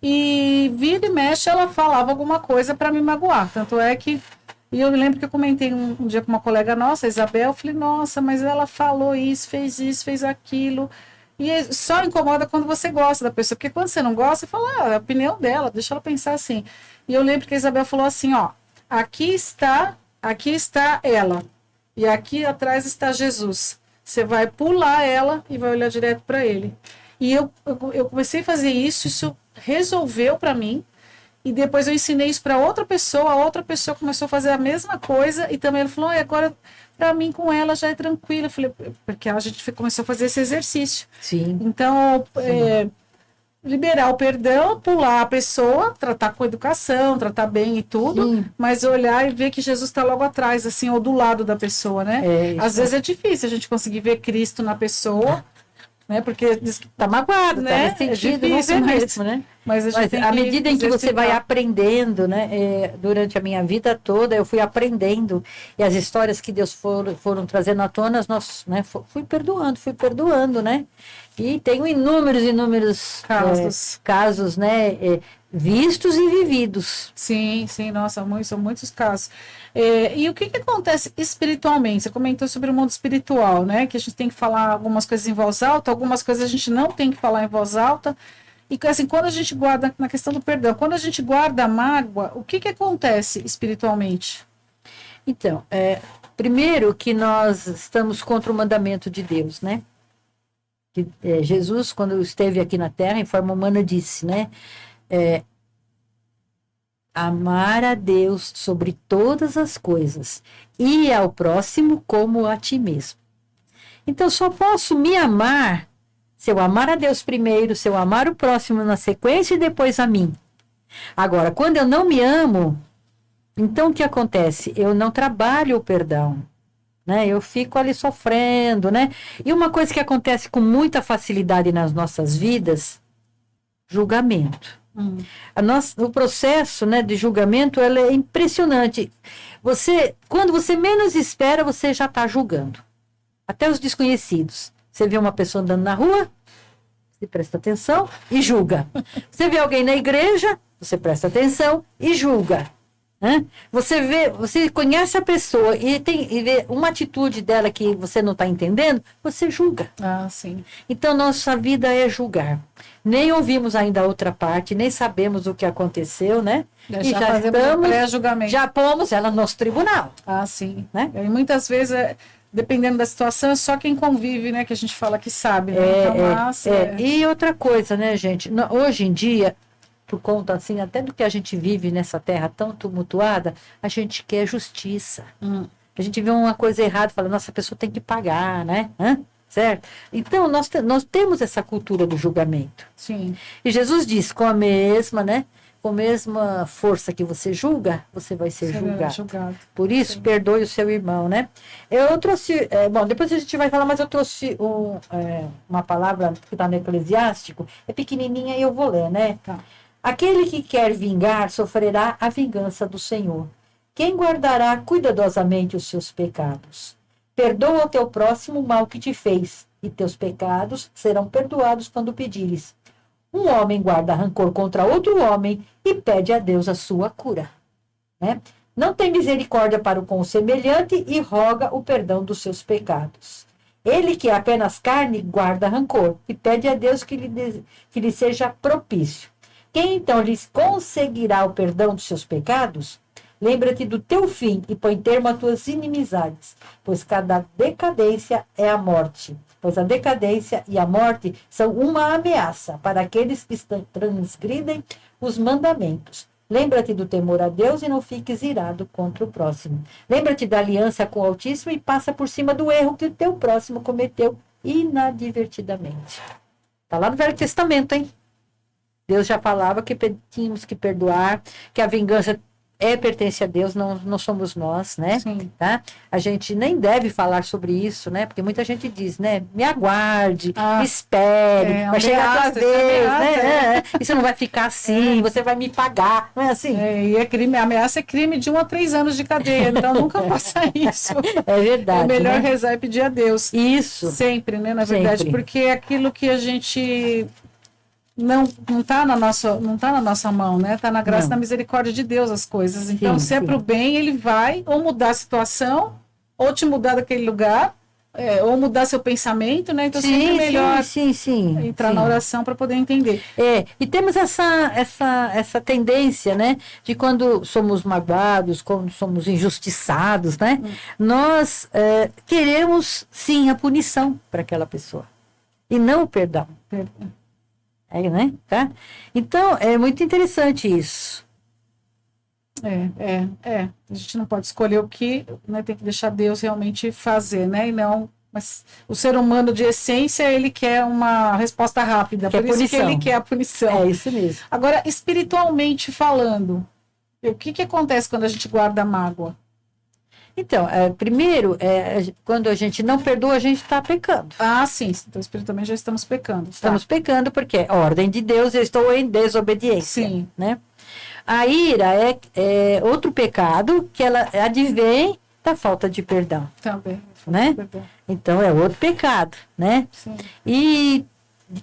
e vira e mexe, ela falava alguma coisa para me magoar. Tanto é que, e eu lembro que eu comentei um dia com uma colega nossa, a Isabel, eu falei, nossa, mas ela falou isso, fez aquilo. E só incomoda quando você gosta da pessoa, porque quando você não gosta, você fala, a opinião dela, deixa ela pensar assim. E eu lembro que a Isabel falou assim, aqui está ela. E aqui atrás está Jesus. Você vai pular ela e vai olhar direto para ele. E eu comecei a fazer isso resolveu para mim. E depois eu ensinei isso para outra pessoa. A outra pessoa começou a fazer a mesma coisa. E também ela falou, agora para mim com ela já é tranquilo. Eu falei, porque a gente começou a fazer esse exercício. Sim. Então, liberar o perdão, pular a pessoa, tratar com educação, tratar bem e tudo, sim, mas olhar e ver que Jesus está logo atrás, assim, ou do lado da pessoa, né? Às vezes é difícil a gente conseguir ver Cristo na pessoa, né? Porque diz que tá magoado, né? Tá sentido, é difícil, mesmo, né? Mas à medida em que você vai aprendendo, né? Durante a minha vida toda, eu fui aprendendo, e as histórias que Deus foram trazendo à tona, fui perdoando, né? E tenho inúmeros casos, né? Vistos e vividos. Sim, nossa, são muitos casos. E o que acontece espiritualmente? Você comentou sobre o mundo espiritual, né? Que a gente tem que falar algumas coisas em voz alta, algumas coisas a gente não tem que falar em voz alta. E assim, quando a gente guarda, na questão do perdão, quando a gente guarda a mágoa, o que acontece espiritualmente? Então, primeiro que nós estamos contra o mandamento de Deus, né? Jesus, quando esteve aqui na Terra, em forma humana, disse, né? Amar a Deus sobre todas as coisas e ao próximo como a ti mesmo. Então, só posso me amar se eu amar a Deus primeiro, se eu amar o próximo na sequência e depois a mim. Agora, quando eu não me amo, então o que acontece? Eu não trabalho o perdão. Né? Eu fico ali sofrendo, né? E uma coisa que acontece com muita facilidade nas nossas vidas, julgamento. O processo, né, de julgamento, ela é impressionante. Quando você menos espera, você já está julgando. Até os desconhecidos. Você vê uma pessoa andando na rua, você presta atenção e julga. Você vê alguém na igreja, você presta atenção e julga. Né? Você conhece a pessoa e vê uma atitude dela que você não está entendendo, você julga. Sim. Então, nossa vida é julgar. Nem ouvimos ainda a outra parte, nem sabemos o que aconteceu, né? E já estamos pré-julgamento. Já pomos ela no nosso tribunal. Sim. Né? E muitas vezes, dependendo da situação, é só quem convive, né? Que a gente fala que sabe. Né? E outra coisa, né, gente? Hoje em dia, por conta, assim, até do que a gente vive nessa terra tão tumultuada, a gente quer justiça. A gente vê uma coisa errada, fala, nossa, a pessoa tem que pagar, né? Certo? Então, nós temos essa cultura do julgamento. Sim. E Jesus diz, com a mesma força que você julga, você vai ser julgado. Por isso, sim, perdoe o seu irmão, né? Eu trouxe, depois a gente vai falar, mas eu trouxe uma palavra que está no Eclesiástico, é pequenininha e eu vou ler, né? Tá. Aquele que quer vingar, sofrerá a vingança do Senhor. quem guardará cuidadosamente os seus pecados? Perdoa ao teu próximo o mal que te fez, e teus pecados serão perdoados quando pedires. Um homem guarda rancor contra outro homem e pede a Deus a sua cura. Né? Não tem misericórdia para o com o semelhante e roga o perdão dos seus pecados. Ele que é apenas carne guarda rancor e pede a Deus que lhe seja propício. Quem então lhes conseguirá o perdão dos seus pecados? Lembra-te do teu fim e põe termo às tuas inimizades, pois cada decadência é a morte. Pois a decadência e a morte são uma ameaça para aqueles que transgridem os mandamentos. Lembra-te do temor a Deus e não fiques irado contra o próximo. Lembra-te da aliança com o Altíssimo e passa por cima do erro que o teu próximo cometeu inadvertidamente. Está lá no Velho Testamento, hein? Deus já falava que tínhamos que perdoar, que a vingança pertence a Deus, não somos nós, né? Sim. Tá? A gente nem deve falar sobre isso, né? Porque muita gente diz, né? Me aguarde, espere, vai chegar a tua vez, né? Isso não vai ficar assim, você vai me pagar, não é assim? E é crime, ameaça é crime de 1 a 3 anos de cadeia, então nunca faça isso. É verdade. É melhor né? rezar e pedir a Deus. Isso. Sempre, né? Na verdade, Sempre. porque é aquilo que a gente não tá na nossa mão, né? Tá na graça e na misericórdia de Deus as coisas. Então, se é pro bem, ele vai ou mudar a situação, ou te mudar daquele lugar, ou mudar seu pensamento, né? Então, sempre é melhor entrar na oração para poder entender. E temos essa tendência, né? De quando somos magoados, quando somos injustiçados, né? Nós queremos, sim, a punição para aquela pessoa. E não o perdão. Né? Tá? Então, é muito interessante isso. A gente não pode escolher o que, né? Tem que deixar Deus realmente fazer, né? E não, mas o ser humano de essência, ele quer uma resposta rápida, por isso que ele quer a punição. É isso mesmo. Agora, espiritualmente falando, o que acontece quando a gente guarda mágoa? Então, primeiro, quando a gente não perdoa, a gente está pecando. Ah, sim. Então, espiritualmente já estamos pecando. Estamos pecando porque é ordem de Deus, eu estou em desobediência. Sim. Né? A ira é outro pecado que ela advém da falta de perdão. Também. Né? Então, é outro pecado. Né? Sim. E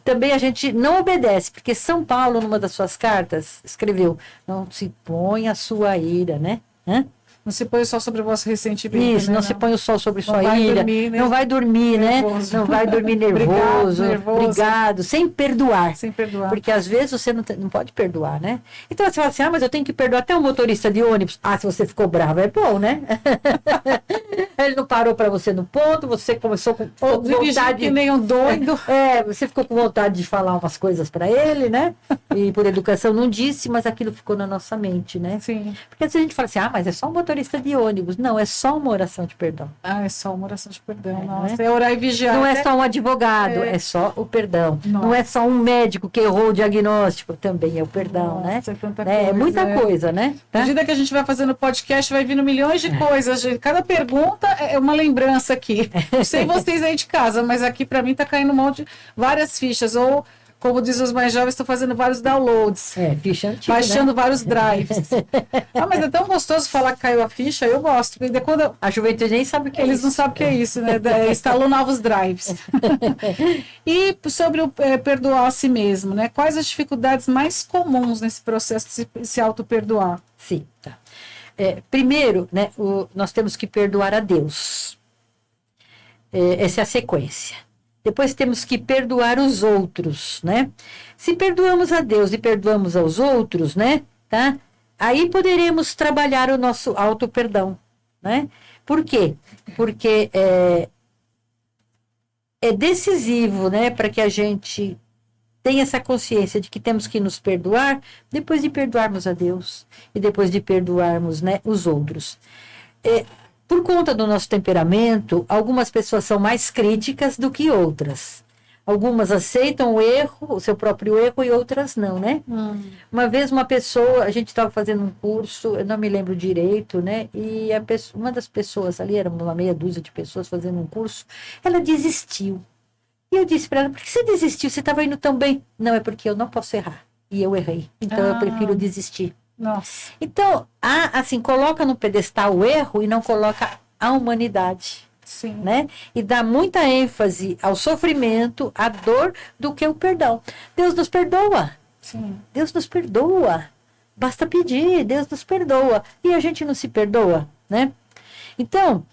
também a gente não obedece, porque São Paulo, numa das suas cartas, escreveu, não se põe a sua ira, né? Não se põe o sol sobre o vosso ressentimento. Isso, não se põe o sol sobre sua ira. Dormir, né? Não vai dormir, nervoso. Né? Não vai dormir nervoso, obrigado, sem perdoar. Sem perdoar. Porque às vezes você não pode perdoar, né? Então você fala assim, mas eu tenho que perdoar até o motorista de ônibus. Ah, se você ficou bravo, é bom, né? Ele não parou para você no ponto, você começou com vontade... que nem um doido. Você ficou com vontade de falar umas coisas para ele, né? E por educação não disse, mas aquilo ficou na nossa mente, né? Sim. Porque às vezes a gente fala assim, mas é só um motorista de ônibus. Não, é só uma oração de perdão. É só uma oração de perdão. Nossa, é orar e vigiar. Não é só um advogado, é só o perdão. Nossa. Não é só um médico que errou o diagnóstico, também é o perdão, Nossa, né? É tanta coisa, é muita coisa, né? À medida que a gente vai fazendo podcast, vai vindo milhões de coisas. Cada pergunta é uma lembrança aqui. Não sei vocês aí de casa, mas aqui para mim tá caindo várias fichas. Ou, como dizem os mais jovens, estou fazendo vários downloads. Ficha antiga, baixando vários drives. Mas é tão gostoso falar que caiu a ficha, eu gosto. Porque quando a juventude nem sabe o que é isso. Eles não sabem o que é isso, né? Instalou novos drives. E sobre o perdoar a si mesmo, né? Quais as dificuldades mais comuns nesse processo de se auto-perdoar? Sim, tá. Primeiro, né, nós temos que perdoar a Deus. Essa é a sequência. Depois temos que perdoar os outros, né? Se perdoamos a Deus e perdoamos aos outros, né? Tá? Aí poderemos trabalhar o nosso auto-perdão, né? Por quê? Porque é decisivo, né? Para que a gente tenha essa consciência de que temos que nos perdoar depois de perdoarmos a Deus e depois de perdoarmos, né, os outros. Por conta do nosso temperamento, algumas pessoas são mais críticas do que outras. Algumas aceitam o seu próprio erro, e outras não, né? Uma vez uma pessoa, a gente estava fazendo um curso, eu não me lembro direito, né? E uma das pessoas ali, era uma meia dúzia de pessoas fazendo um curso, ela desistiu. E eu disse para ela, por que você desistiu? Você estava indo tão bem. Não, é porque eu não posso errar. E eu errei. Então eu prefiro desistir. Nossa. Então, assim, coloca no pedestal o erro e não coloca a humanidade, Sim. né? E dá muita ênfase ao sofrimento, à dor, do que o perdão. Deus nos perdoa. Sim. Deus nos perdoa. Basta pedir, Deus nos perdoa. E a gente não se perdoa, né? Então,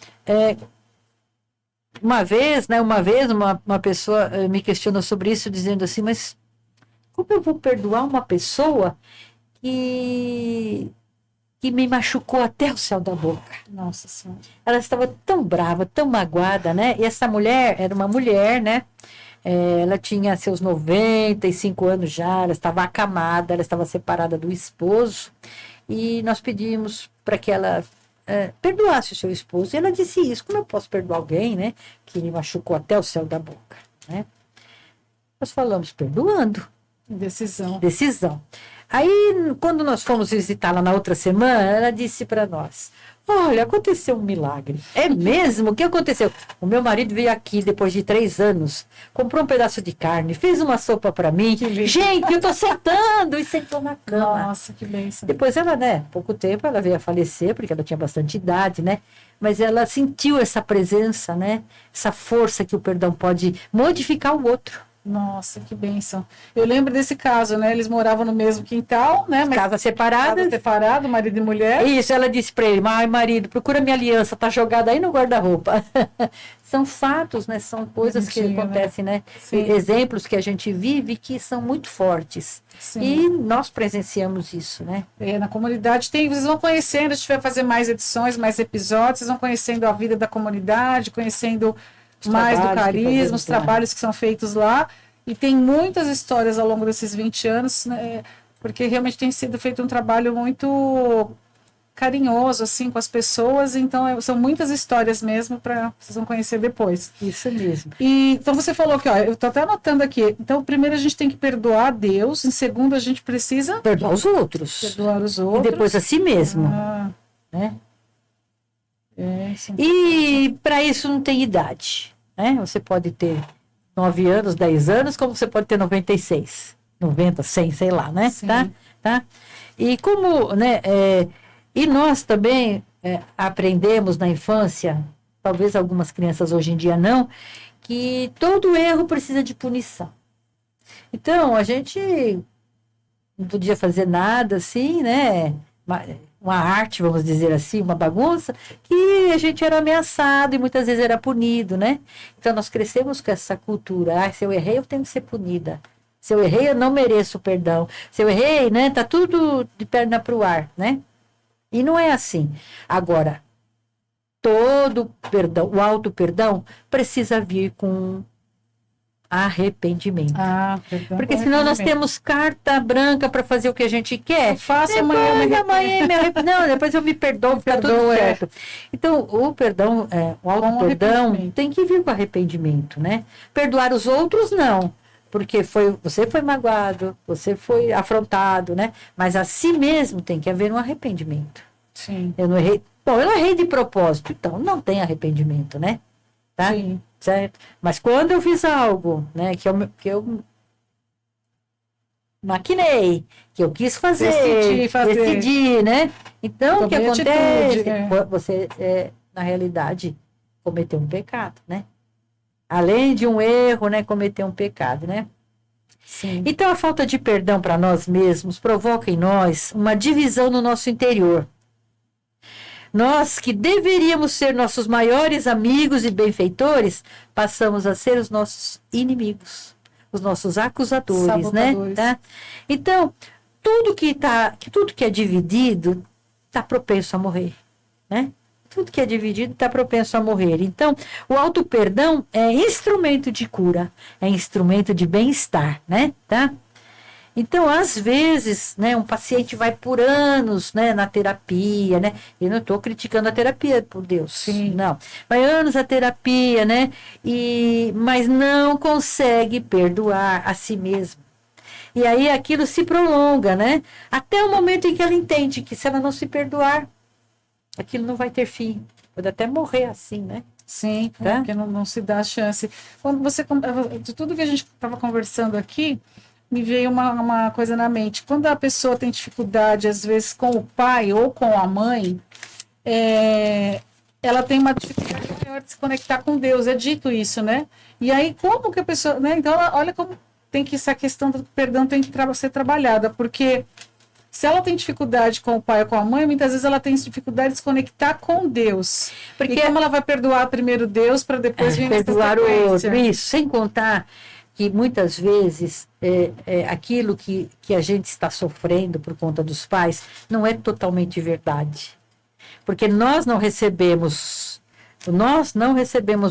uma vez uma pessoa me questionou sobre isso, dizendo assim, mas como eu vou perdoar uma pessoa que me machucou até o céu da boca? Nossa Senhora. Ela estava tão brava, tão magoada, né? E essa mulher era uma mulher, né? Ela tinha seus 95 anos já, ela estava acamada, ela estava separada do esposo. E nós pedimos para que ela perdoasse o seu esposo. E ela disse isso: como eu posso perdoar alguém, né? Que me machucou até o céu da boca, né? Nós falamos: perdoando. Decisão. Aí, quando nós fomos visitá-la na outra semana, ela disse para nós: olha, aconteceu um milagre. É mesmo? O que aconteceu? O meu marido veio aqui depois de 3 anos, comprou um pedaço de carne, fez uma sopa para mim. Gente, eu tô sentando, e sentou na cama. Nossa, que bênção. Depois ela, né, pouco tempo, ela veio a falecer, porque ela tinha bastante idade, né? Mas ela sentiu essa presença, né? Essa força que o perdão pode modificar o outro. Nossa, que bênção. Eu lembro desse caso, né? Eles moravam no mesmo quintal, né? Mas Casa separada. Casa separada, marido e mulher. Isso, ela disse para ele: ai, marido, procura minha aliança, tá jogada aí no guarda-roupa. São fatos, né? São coisas que acontecem, né? Exemplos que a gente vive que são muito fortes. Sim. E nós presenciamos isso, né? Na comunidade vocês vão conhecendo, a gente vai fazer mais edições, mais episódios, vocês vão conhecendo a vida da comunidade, conhecendo mais do carisma, os trabalhos que são feitos lá, e tem muitas histórias ao longo desses 20 anos, né, porque realmente tem sido feito um trabalho muito carinhoso, assim, com as pessoas, então são muitas histórias mesmo, para vocês vão conhecer depois. Isso mesmo. E, então você falou que, eu tô até anotando aqui, então primeiro a gente tem que perdoar a Deus, em segundo a gente precisa... perdoar os outros. Perdoar os outros. E depois a si mesmo. Né? E para isso não tem idade, né? Você pode ter 9 anos, 10 anos, como você pode ter 96, 90, 100, sei lá, né? Tá? E como, né? E nós também aprendemos na infância, talvez algumas crianças hoje em dia não, que todo erro precisa de punição. Então, a gente não podia fazer nada assim, né? Uma arte, vamos dizer assim, uma bagunça, que a gente era ameaçado e muitas vezes era punido, né? Então, nós crescemos com essa cultura: se eu errei, eu tenho que ser punida. Se eu errei, eu não mereço perdão. Se eu errei, né, tá tudo de perna para o ar, né? E não é assim. Agora, todo perdão, o auto-perdão, precisa vir com arrependimento. Porque senão nós temos carta branca para fazer o que a gente quer. Eu faço amanhã não, depois eu me perdoo, fica tudo certo. Então, o perdão, o auto-perdão tem que vir com arrependimento, né? Perdoar os outros, não. Porque você foi magoado, você foi afrontado, né? Mas a si mesmo tem que haver um arrependimento. Sim. Eu não errei. Bom, eu não errei de propósito, então não tem arrependimento, né? Tá? Sim. Certo? Mas quando eu fiz algo, né, que eu maquinei, que eu quis decidi, né? Então, o que acontece? Você, na realidade, cometeu um pecado, né? Além de um erro, né, cometeu um pecado, né? Sim. Então, a falta de perdão para nós mesmos provoca em nós uma divisão no nosso interior. Nós, que deveríamos ser nossos maiores amigos e benfeitores, passamos a ser os nossos inimigos, os nossos acusadores, sabotadores, né? Tá? Então, tudo que é dividido está propenso a morrer, né? Tudo que é dividido está propenso a morrer. Então, o auto-perdão é instrumento de cura, é instrumento de bem-estar, né? Tá? Então, às vezes, né, um paciente vai por anos, né, na terapia, né? Eu não estou criticando a terapia, por Deus. Sim. Não. Vai anos a terapia, né? Mas não consegue perdoar a si mesmo. E aí aquilo se prolonga, né? Até o momento em que ela entende que se ela não se perdoar, aquilo não vai ter fim. Pode até morrer assim, né? Sim, porque não se dá a chance. Quando de tudo que a gente estava conversando aqui, me veio uma coisa na mente. Quando a pessoa tem dificuldade, às vezes, com o pai ou com a mãe, ela tem uma dificuldade maior de se conectar com Deus. É dito isso, né? E aí, como que a pessoa... Né? Então, olha como tem que essa questão do perdão tem que ser trabalhada, porque se ela tem dificuldade com o pai ou com a mãe, muitas vezes ela tem dificuldade de se conectar com Deus. Porque como ela vai perdoar primeiro Deus para depois vir perdoar o outro? Isso, sem contar que muitas vezes aquilo que a gente está sofrendo por conta dos pais não é totalmente verdade. Porque nós não recebemos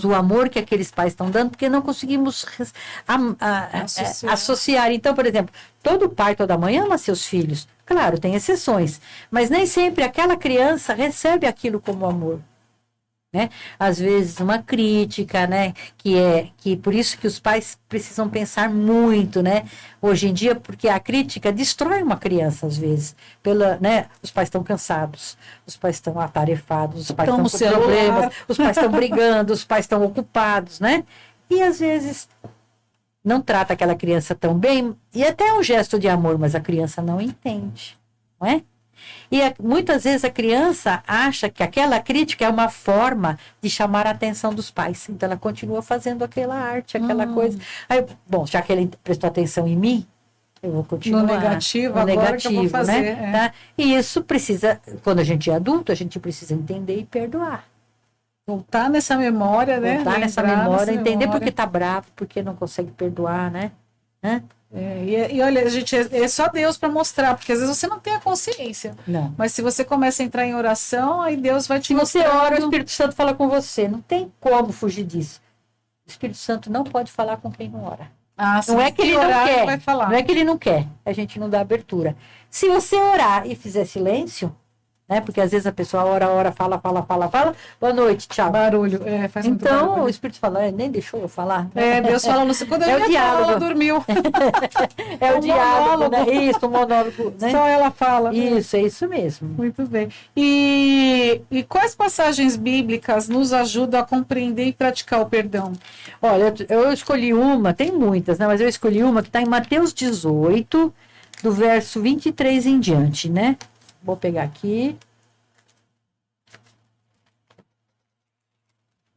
o amor que aqueles pais estão dando, porque não conseguimos associar. Então, por exemplo, todo pai, toda mãe ama seus filhos. Claro, tem exceções, mas nem sempre aquela criança recebe aquilo como amor. Né? Às vezes uma crítica, né? que por isso que os pais precisam pensar muito, né? Hoje em dia, porque a crítica destrói uma criança às vezes, né? Os pais estão cansados, os pais estão atarefados, os pais estão com problemas, os pais estão brigando, os pais estão ocupados, né? E às vezes não trata aquela criança tão bem, e até é um gesto de amor, mas a criança não entende, não é? E muitas vezes a criança acha que aquela crítica é uma forma de chamar a atenção dos pais. Então ela continua fazendo aquela arte, aquela coisa. Aí, bom, já que ele prestou atenção em mim, eu vou continuar. No negativo, agora negativo, que eu vou fazer. Né? Tá? E isso precisa, quando a gente é adulto, a gente precisa entender e perdoar. Voltar nessa memória, né? Voltar nessa memória, entender por que está bravo, por que não consegue perdoar, né? E olha, gente, é só Deus para mostrar, porque às vezes você não tem a consciência. Não. Mas se você começa a entrar em oração, aí Deus vai te Se mostrar. você ora, o Espírito Santo fala com você. Não tem como fugir disso. O Espírito Santo não pode falar com quem não ora. Não é que ele não quer. Vai falar. Não é que ele não quer. A gente não dá abertura. Se você orar e fizer silêncio, né? Porque às vezes a pessoa ora, fala. Boa noite, tchau. Barulho. Faz muito então, barulho. o Espírito fala, nem deixou eu falar. Deus fala no quando o diálogo. Ela dormiu. É o diálogo, né? Isso, o monólogo. Né? Só ela fala. Isso, é isso mesmo. Muito bem. E quais passagens bíblicas nos ajudam a compreender e praticar o perdão? Olha, eu escolhi uma, tem muitas, né? Mas eu escolhi uma que está em Mateus 18, do verso 23 em diante, né? Vou pegar aqui.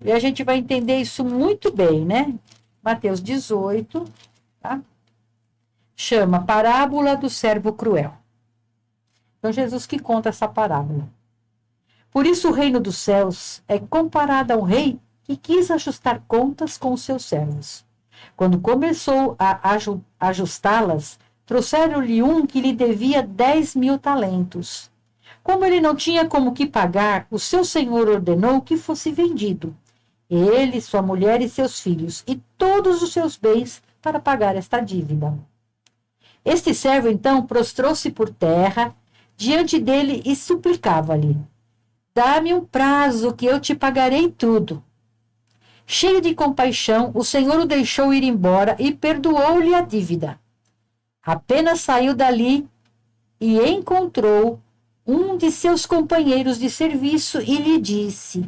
E a gente vai entender isso muito bem, né? Mateus 18, tá? Chama Parábola do Servo Cruel. Então, Jesus que conta essa parábola. Por isso, o reino dos céus é comparado a um rei que quis ajustar contas com os seus servos. Quando começou a ajustá-las, trouxeram-lhe um que lhe devia 10.000 talentos. Como ele não tinha como que pagar, o seu senhor ordenou que fosse vendido, ele, sua mulher e seus filhos, e todos os seus bens para pagar esta dívida. Este servo, então, prostrou-se por terra diante dele e suplicava-lhe: dá-me um prazo que eu te pagarei tudo. Cheio de compaixão, o senhor o deixou ir embora e perdoou-lhe a dívida. Apenas saiu dali e encontrou um de seus companheiros de serviço e lhe disse: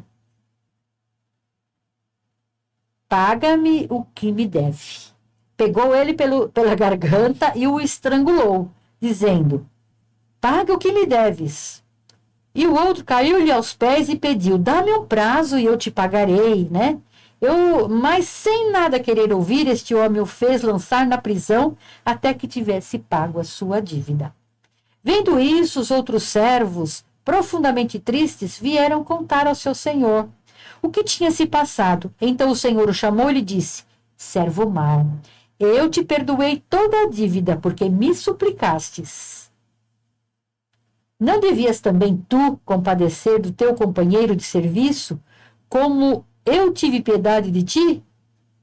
paga-me o que me deve. Pegou ele pela garganta e o estrangulou, dizendo: paga o que me deves. E o outro caiu-lhe aos pés e pediu: dá-me um prazo e eu te pagarei, né? Mas sem nada querer ouvir, este homem o fez lançar na prisão até que tivesse pago a sua dívida. Vendo isso, os outros servos, profundamente tristes, vieram contar ao seu senhor o que tinha se passado. Então o senhor o chamou e lhe disse: servo mau, eu te perdoei toda a dívida, porque me suplicastes. Não devias também tu compadecer do teu companheiro de serviço, como eu tive piedade de ti?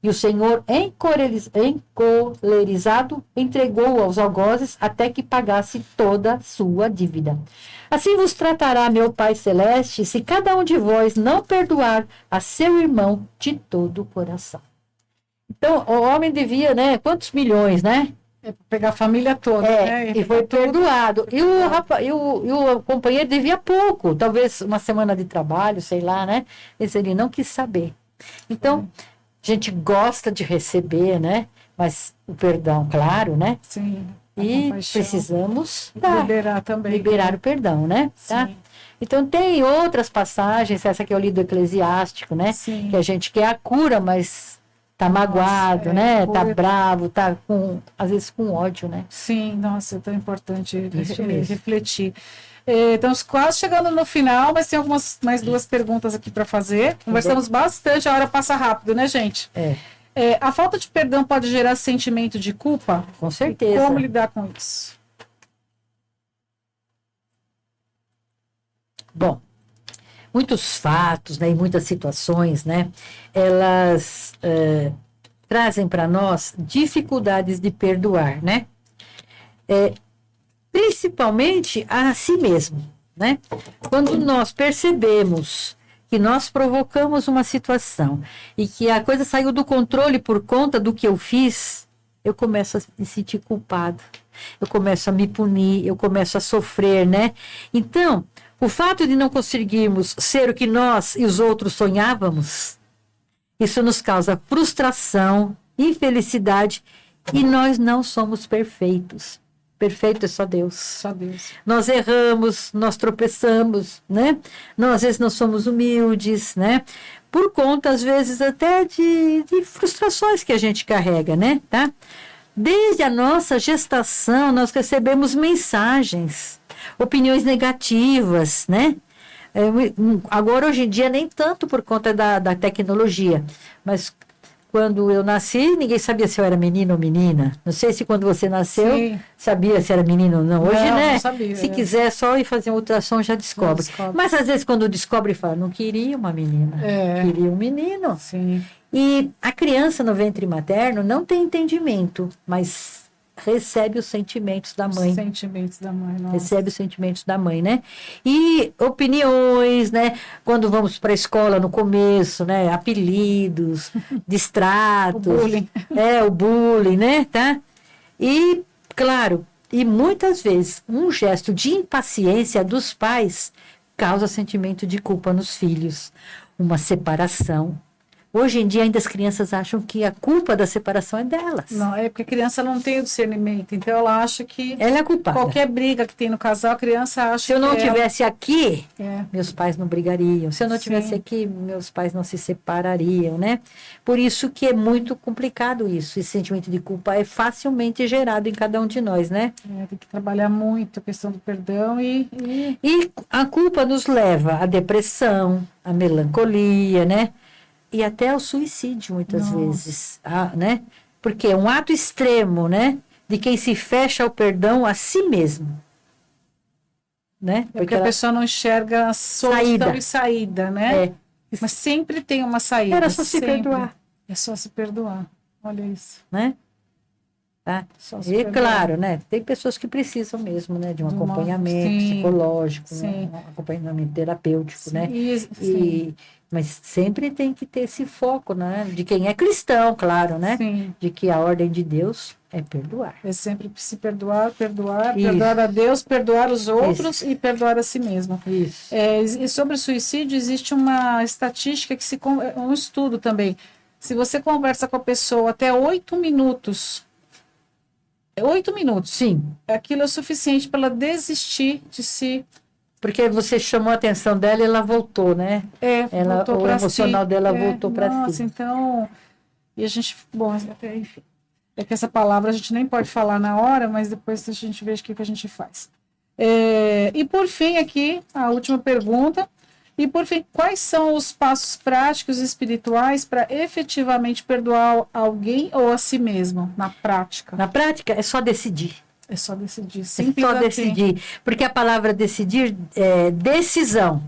E o Senhor, encolerizado, entregou-o aos algozes até que pagasse toda a sua dívida. Assim vos tratará meu Pai Celeste, se cada um de vós não perdoar a seu irmão de todo o coração. Então, o homem devia, né? Quantos milhões, né? Pegar a família toda, né? E foi perdoado. E o companheiro devia pouco, talvez uma semana de trabalho, sei lá, né? Ele não quis saber. Então, a gente gosta de receber, né? mas o perdão, claro, né? Sim. A E compaixão. precisamos Liberar também. liberar o perdão, né? Tá? Sim. Então tem outras passagens, essa que eu li do Eclesiástico, né? Sim. Que a gente quer a cura, mas tá Nossa, magoado, né? Tá cura. bravo, tá às vezes com ódio, né? Sim, nossa, é tão importante Isso mesmo. refletir. Estamos quase chegando no final, mas tem mais 2 perguntas aqui para fazer. Conversamos bastante, a hora passa rápido, né, gente? A falta de perdão pode gerar sentimento de culpa? Com certeza. E como lidar com isso? Bom, muitos fatos, né, e muitas situações, né, elas trazem para nós dificuldades de perdoar, né? Principalmente a si mesmo, né? Quando nós percebemos que nós provocamos uma situação e que a coisa saiu do controle por conta do que eu fiz, eu começo a me sentir culpado, eu começo a me punir, eu começo a sofrer, né? Então, o fato de não conseguirmos ser o que nós e os outros sonhávamos, isso nos causa frustração, infelicidade, e nós não somos perfeitos. Perfeito é só Deus. Só Deus. Nós erramos, nós tropeçamos, né? Nós, às vezes, não somos humildes, né? Por conta, às vezes, até de frustrações que a gente carrega, né? Tá? Desde a nossa gestação, nós recebemos mensagens, opiniões negativas, né? Agora, hoje em dia, nem tanto por conta da tecnologia, mas quando eu nasci, ninguém sabia se eu era menino ou menina. Não sei se quando você nasceu, Sim. sabia se era menino ou não. Hoje, Não, né? não sabia, Se quiser só ir fazer uma ultrassom, já descobre. Mas, às vezes, quando descobre, fala, não queria uma menina, queria um menino. Sim. E a criança no ventre materno não tem entendimento, mas recebe os sentimentos da mãe. Os sentimentos da mãe, nossa. Recebe os sentimentos da mãe, né? E opiniões, né? Quando vamos para a escola no começo, né? Apelidos, distratos. O bullying. O bullying, né? Tá? E, claro, e muitas vezes um gesto de impaciência dos pais causa sentimento de culpa nos filhos. Uma separação. Hoje em dia, ainda as crianças acham que a culpa da separação é delas. Não, é porque a criança não tem o discernimento. Então, ela acha que ela é culpada. Qualquer briga que tem no casal, a criança acha que se eu não tivesse aqui, meus pais não brigariam. Se eu não tivesse aqui, meus pais não se separariam, né? Por isso que é muito complicado isso. Esse sentimento de culpa é facilmente gerado em cada um de nós, né? Tem que trabalhar muito a questão do perdão E a culpa nos leva à depressão, à melancolia, né? E até ao suicídio, muitas vezes, né? Porque é um ato extremo, né? De quem se fecha ao perdão a si mesmo. Né? Porque a pessoa não enxerga solução e saída, né? Mas sempre tem uma saída. Era só se perdoar. É só se perdoar. Olha isso. Né? Tá? E claro, né? Tem pessoas que precisam mesmo, né? De um acompanhamento psicológico, né? Um acompanhamento terapêutico, né? Mas sempre tem que ter esse foco, né? De quem é cristão, claro, né? Sim. De que a ordem de Deus é perdoar. É sempre se perdoar a Deus, perdoar os outros e perdoar a si mesmo. Isso. E sobre o suicídio, existe uma estatística, um estudo também. Se você conversa com a pessoa até 8 minutos, 8 minutos, sim, aquilo é o suficiente para ela desistir de si. Porque você chamou a atenção dela e ela voltou, né? O emocional dela voltou para si. Nossa, então... E a gente... Bom, até enfim. É que essa palavra a gente nem pode falar na hora, mas depois a gente vê o que a gente faz. E por fim aqui, a última pergunta. E por fim, quais são os passos práticos e espirituais para efetivamente perdoar alguém ou a si mesmo, na prática? Na prática, é só decidir. É só decidir. Simples assim. Decidir. Porque a palavra decidir é decisão.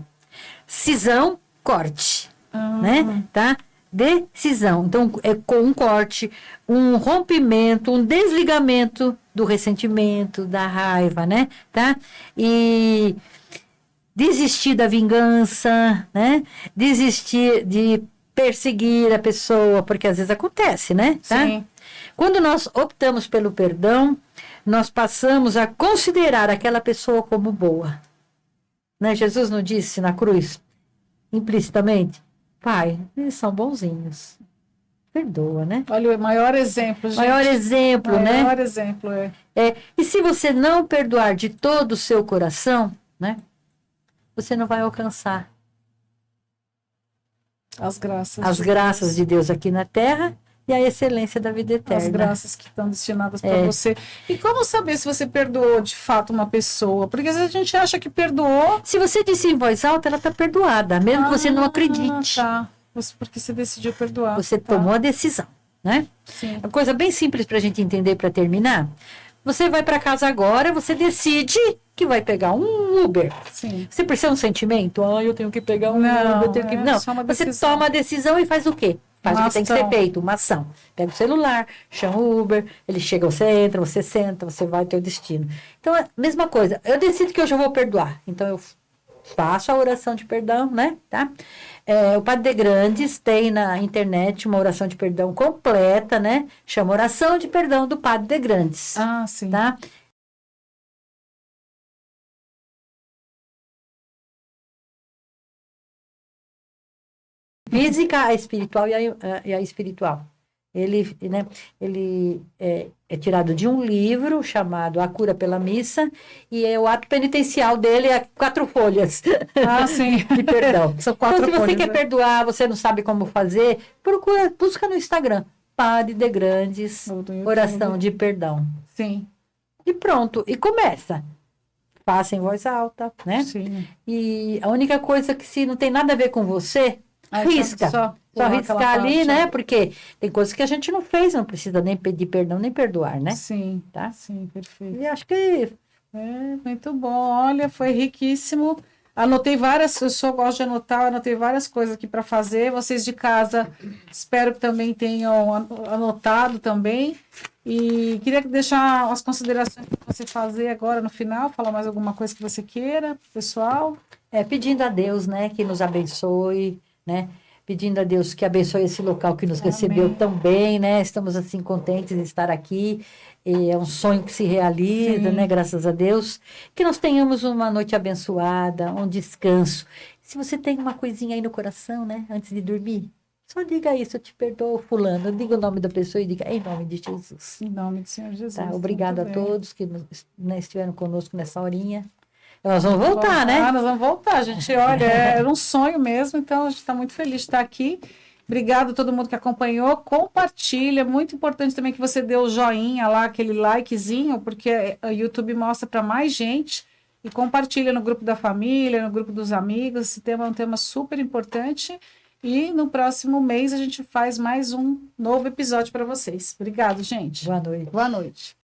Cisão, corte. Né? Tá? Decisão. Então, é com um corte, um rompimento, um desligamento do ressentimento, da raiva, né? Tá? E desistir da vingança, né? Desistir de perseguir a pessoa, porque às vezes acontece, né? Tá? Sim. Quando nós optamos pelo perdão, nós passamos a considerar aquela pessoa como boa. Né? Jesus não disse na cruz, implicitamente, Pai, eles são bonzinhos. perdoa, né? Olha, o maior exemplo, gente. Maior exemplo, né? Maior exemplo, é. E se você não perdoar de todo o seu coração, né? Você não vai alcançar As graças. as graças de Deus aqui na terra e a excelência da vida eterna. As graças que estão destinadas para você. E como saber se você perdoou de fato uma pessoa? Porque às vezes a gente acha que perdoou. Se você disse em voz alta, ela está perdoada, mesmo que você não acredite. Tá. Porque você decidiu perdoar. Você tá. tomou a decisão, né? Sim. Uma coisa bem simples para a gente entender, para terminar. Você vai para casa agora, você decide que vai pegar um Uber. Sim. Você precisa um sentimento? Eu tenho que pegar um Não, Uber. Eu tenho que... Não, só uma você decisão. toma a decisão e faz o quê? Faz Uma o que tem que ser feito, uma ação. Pega o celular, chama o Uber, ele chega, você entra, você senta, você vai ao teu destino. Então, é a mesma coisa. Eu decido que hoje eu vou perdoar. Então, eu faço a oração de perdão, né? Tá? O Padre de Grandes tem na internet uma oração de perdão completa, né? Chama Oração de Perdão do Padre de Grandes. Ah, sim. Tá? Física, a espiritual e a espiritual. Ele, né, ele é tirado de um livro chamado A Cura pela Missa, e o ato penitencial dele é 4 folhas. Ah, sim. De perdão. São 4 então, se você folhas, quer perdoar, você não sabe como fazer, busca no Instagram, Padre de Grandes, oração de perdão. Sim. E pronto, e começa. Faça em voz alta, né? Sim. E a única coisa que se não tem nada a ver com você, risca. Só riscar ali, né? Porque tem coisas que a gente não fez, não precisa nem pedir perdão, nem perdoar, né? Sim, Tá? sim, perfeito. E acho que... muito bom. Olha, foi riquíssimo. Anotei várias, eu só gosto de anotar, anotei várias coisas aqui para fazer. Vocês de casa, espero que também tenham anotado também. E queria deixar as considerações para você fazer agora no final, falar mais alguma coisa que você queira, pessoal. Pedindo a Deus, né, que nos abençoe, né? Pedindo a Deus que abençoe esse local que nos recebeu tão bem, né? Estamos assim contentes de estar aqui. E é um sonho que se realiza, né? Graças a Deus. Que nós tenhamos uma noite abençoada, um descanso. Se você tem uma coisinha aí no coração, né? Antes de dormir, só diga isso, eu te perdoo, fulano. Diga o nome da pessoa e diga, em nome de Jesus. Em nome do Senhor Jesus. Tá? Obrigado a todos que estiveram conosco nessa horinha. Nós vamos voltar, né? Nós vamos voltar, gente. Olha, era um sonho mesmo, então a gente está muito feliz de estar aqui. Obrigado a todo mundo que acompanhou. Compartilha. Muito importante também que você dê o joinha lá, aquele likezinho, porque o YouTube mostra para mais gente. E compartilha no grupo da família, no grupo dos amigos. Esse tema é um tema super importante. E no próximo mês a gente faz mais um novo episódio para vocês. Obrigado, gente. Boa noite. Boa noite.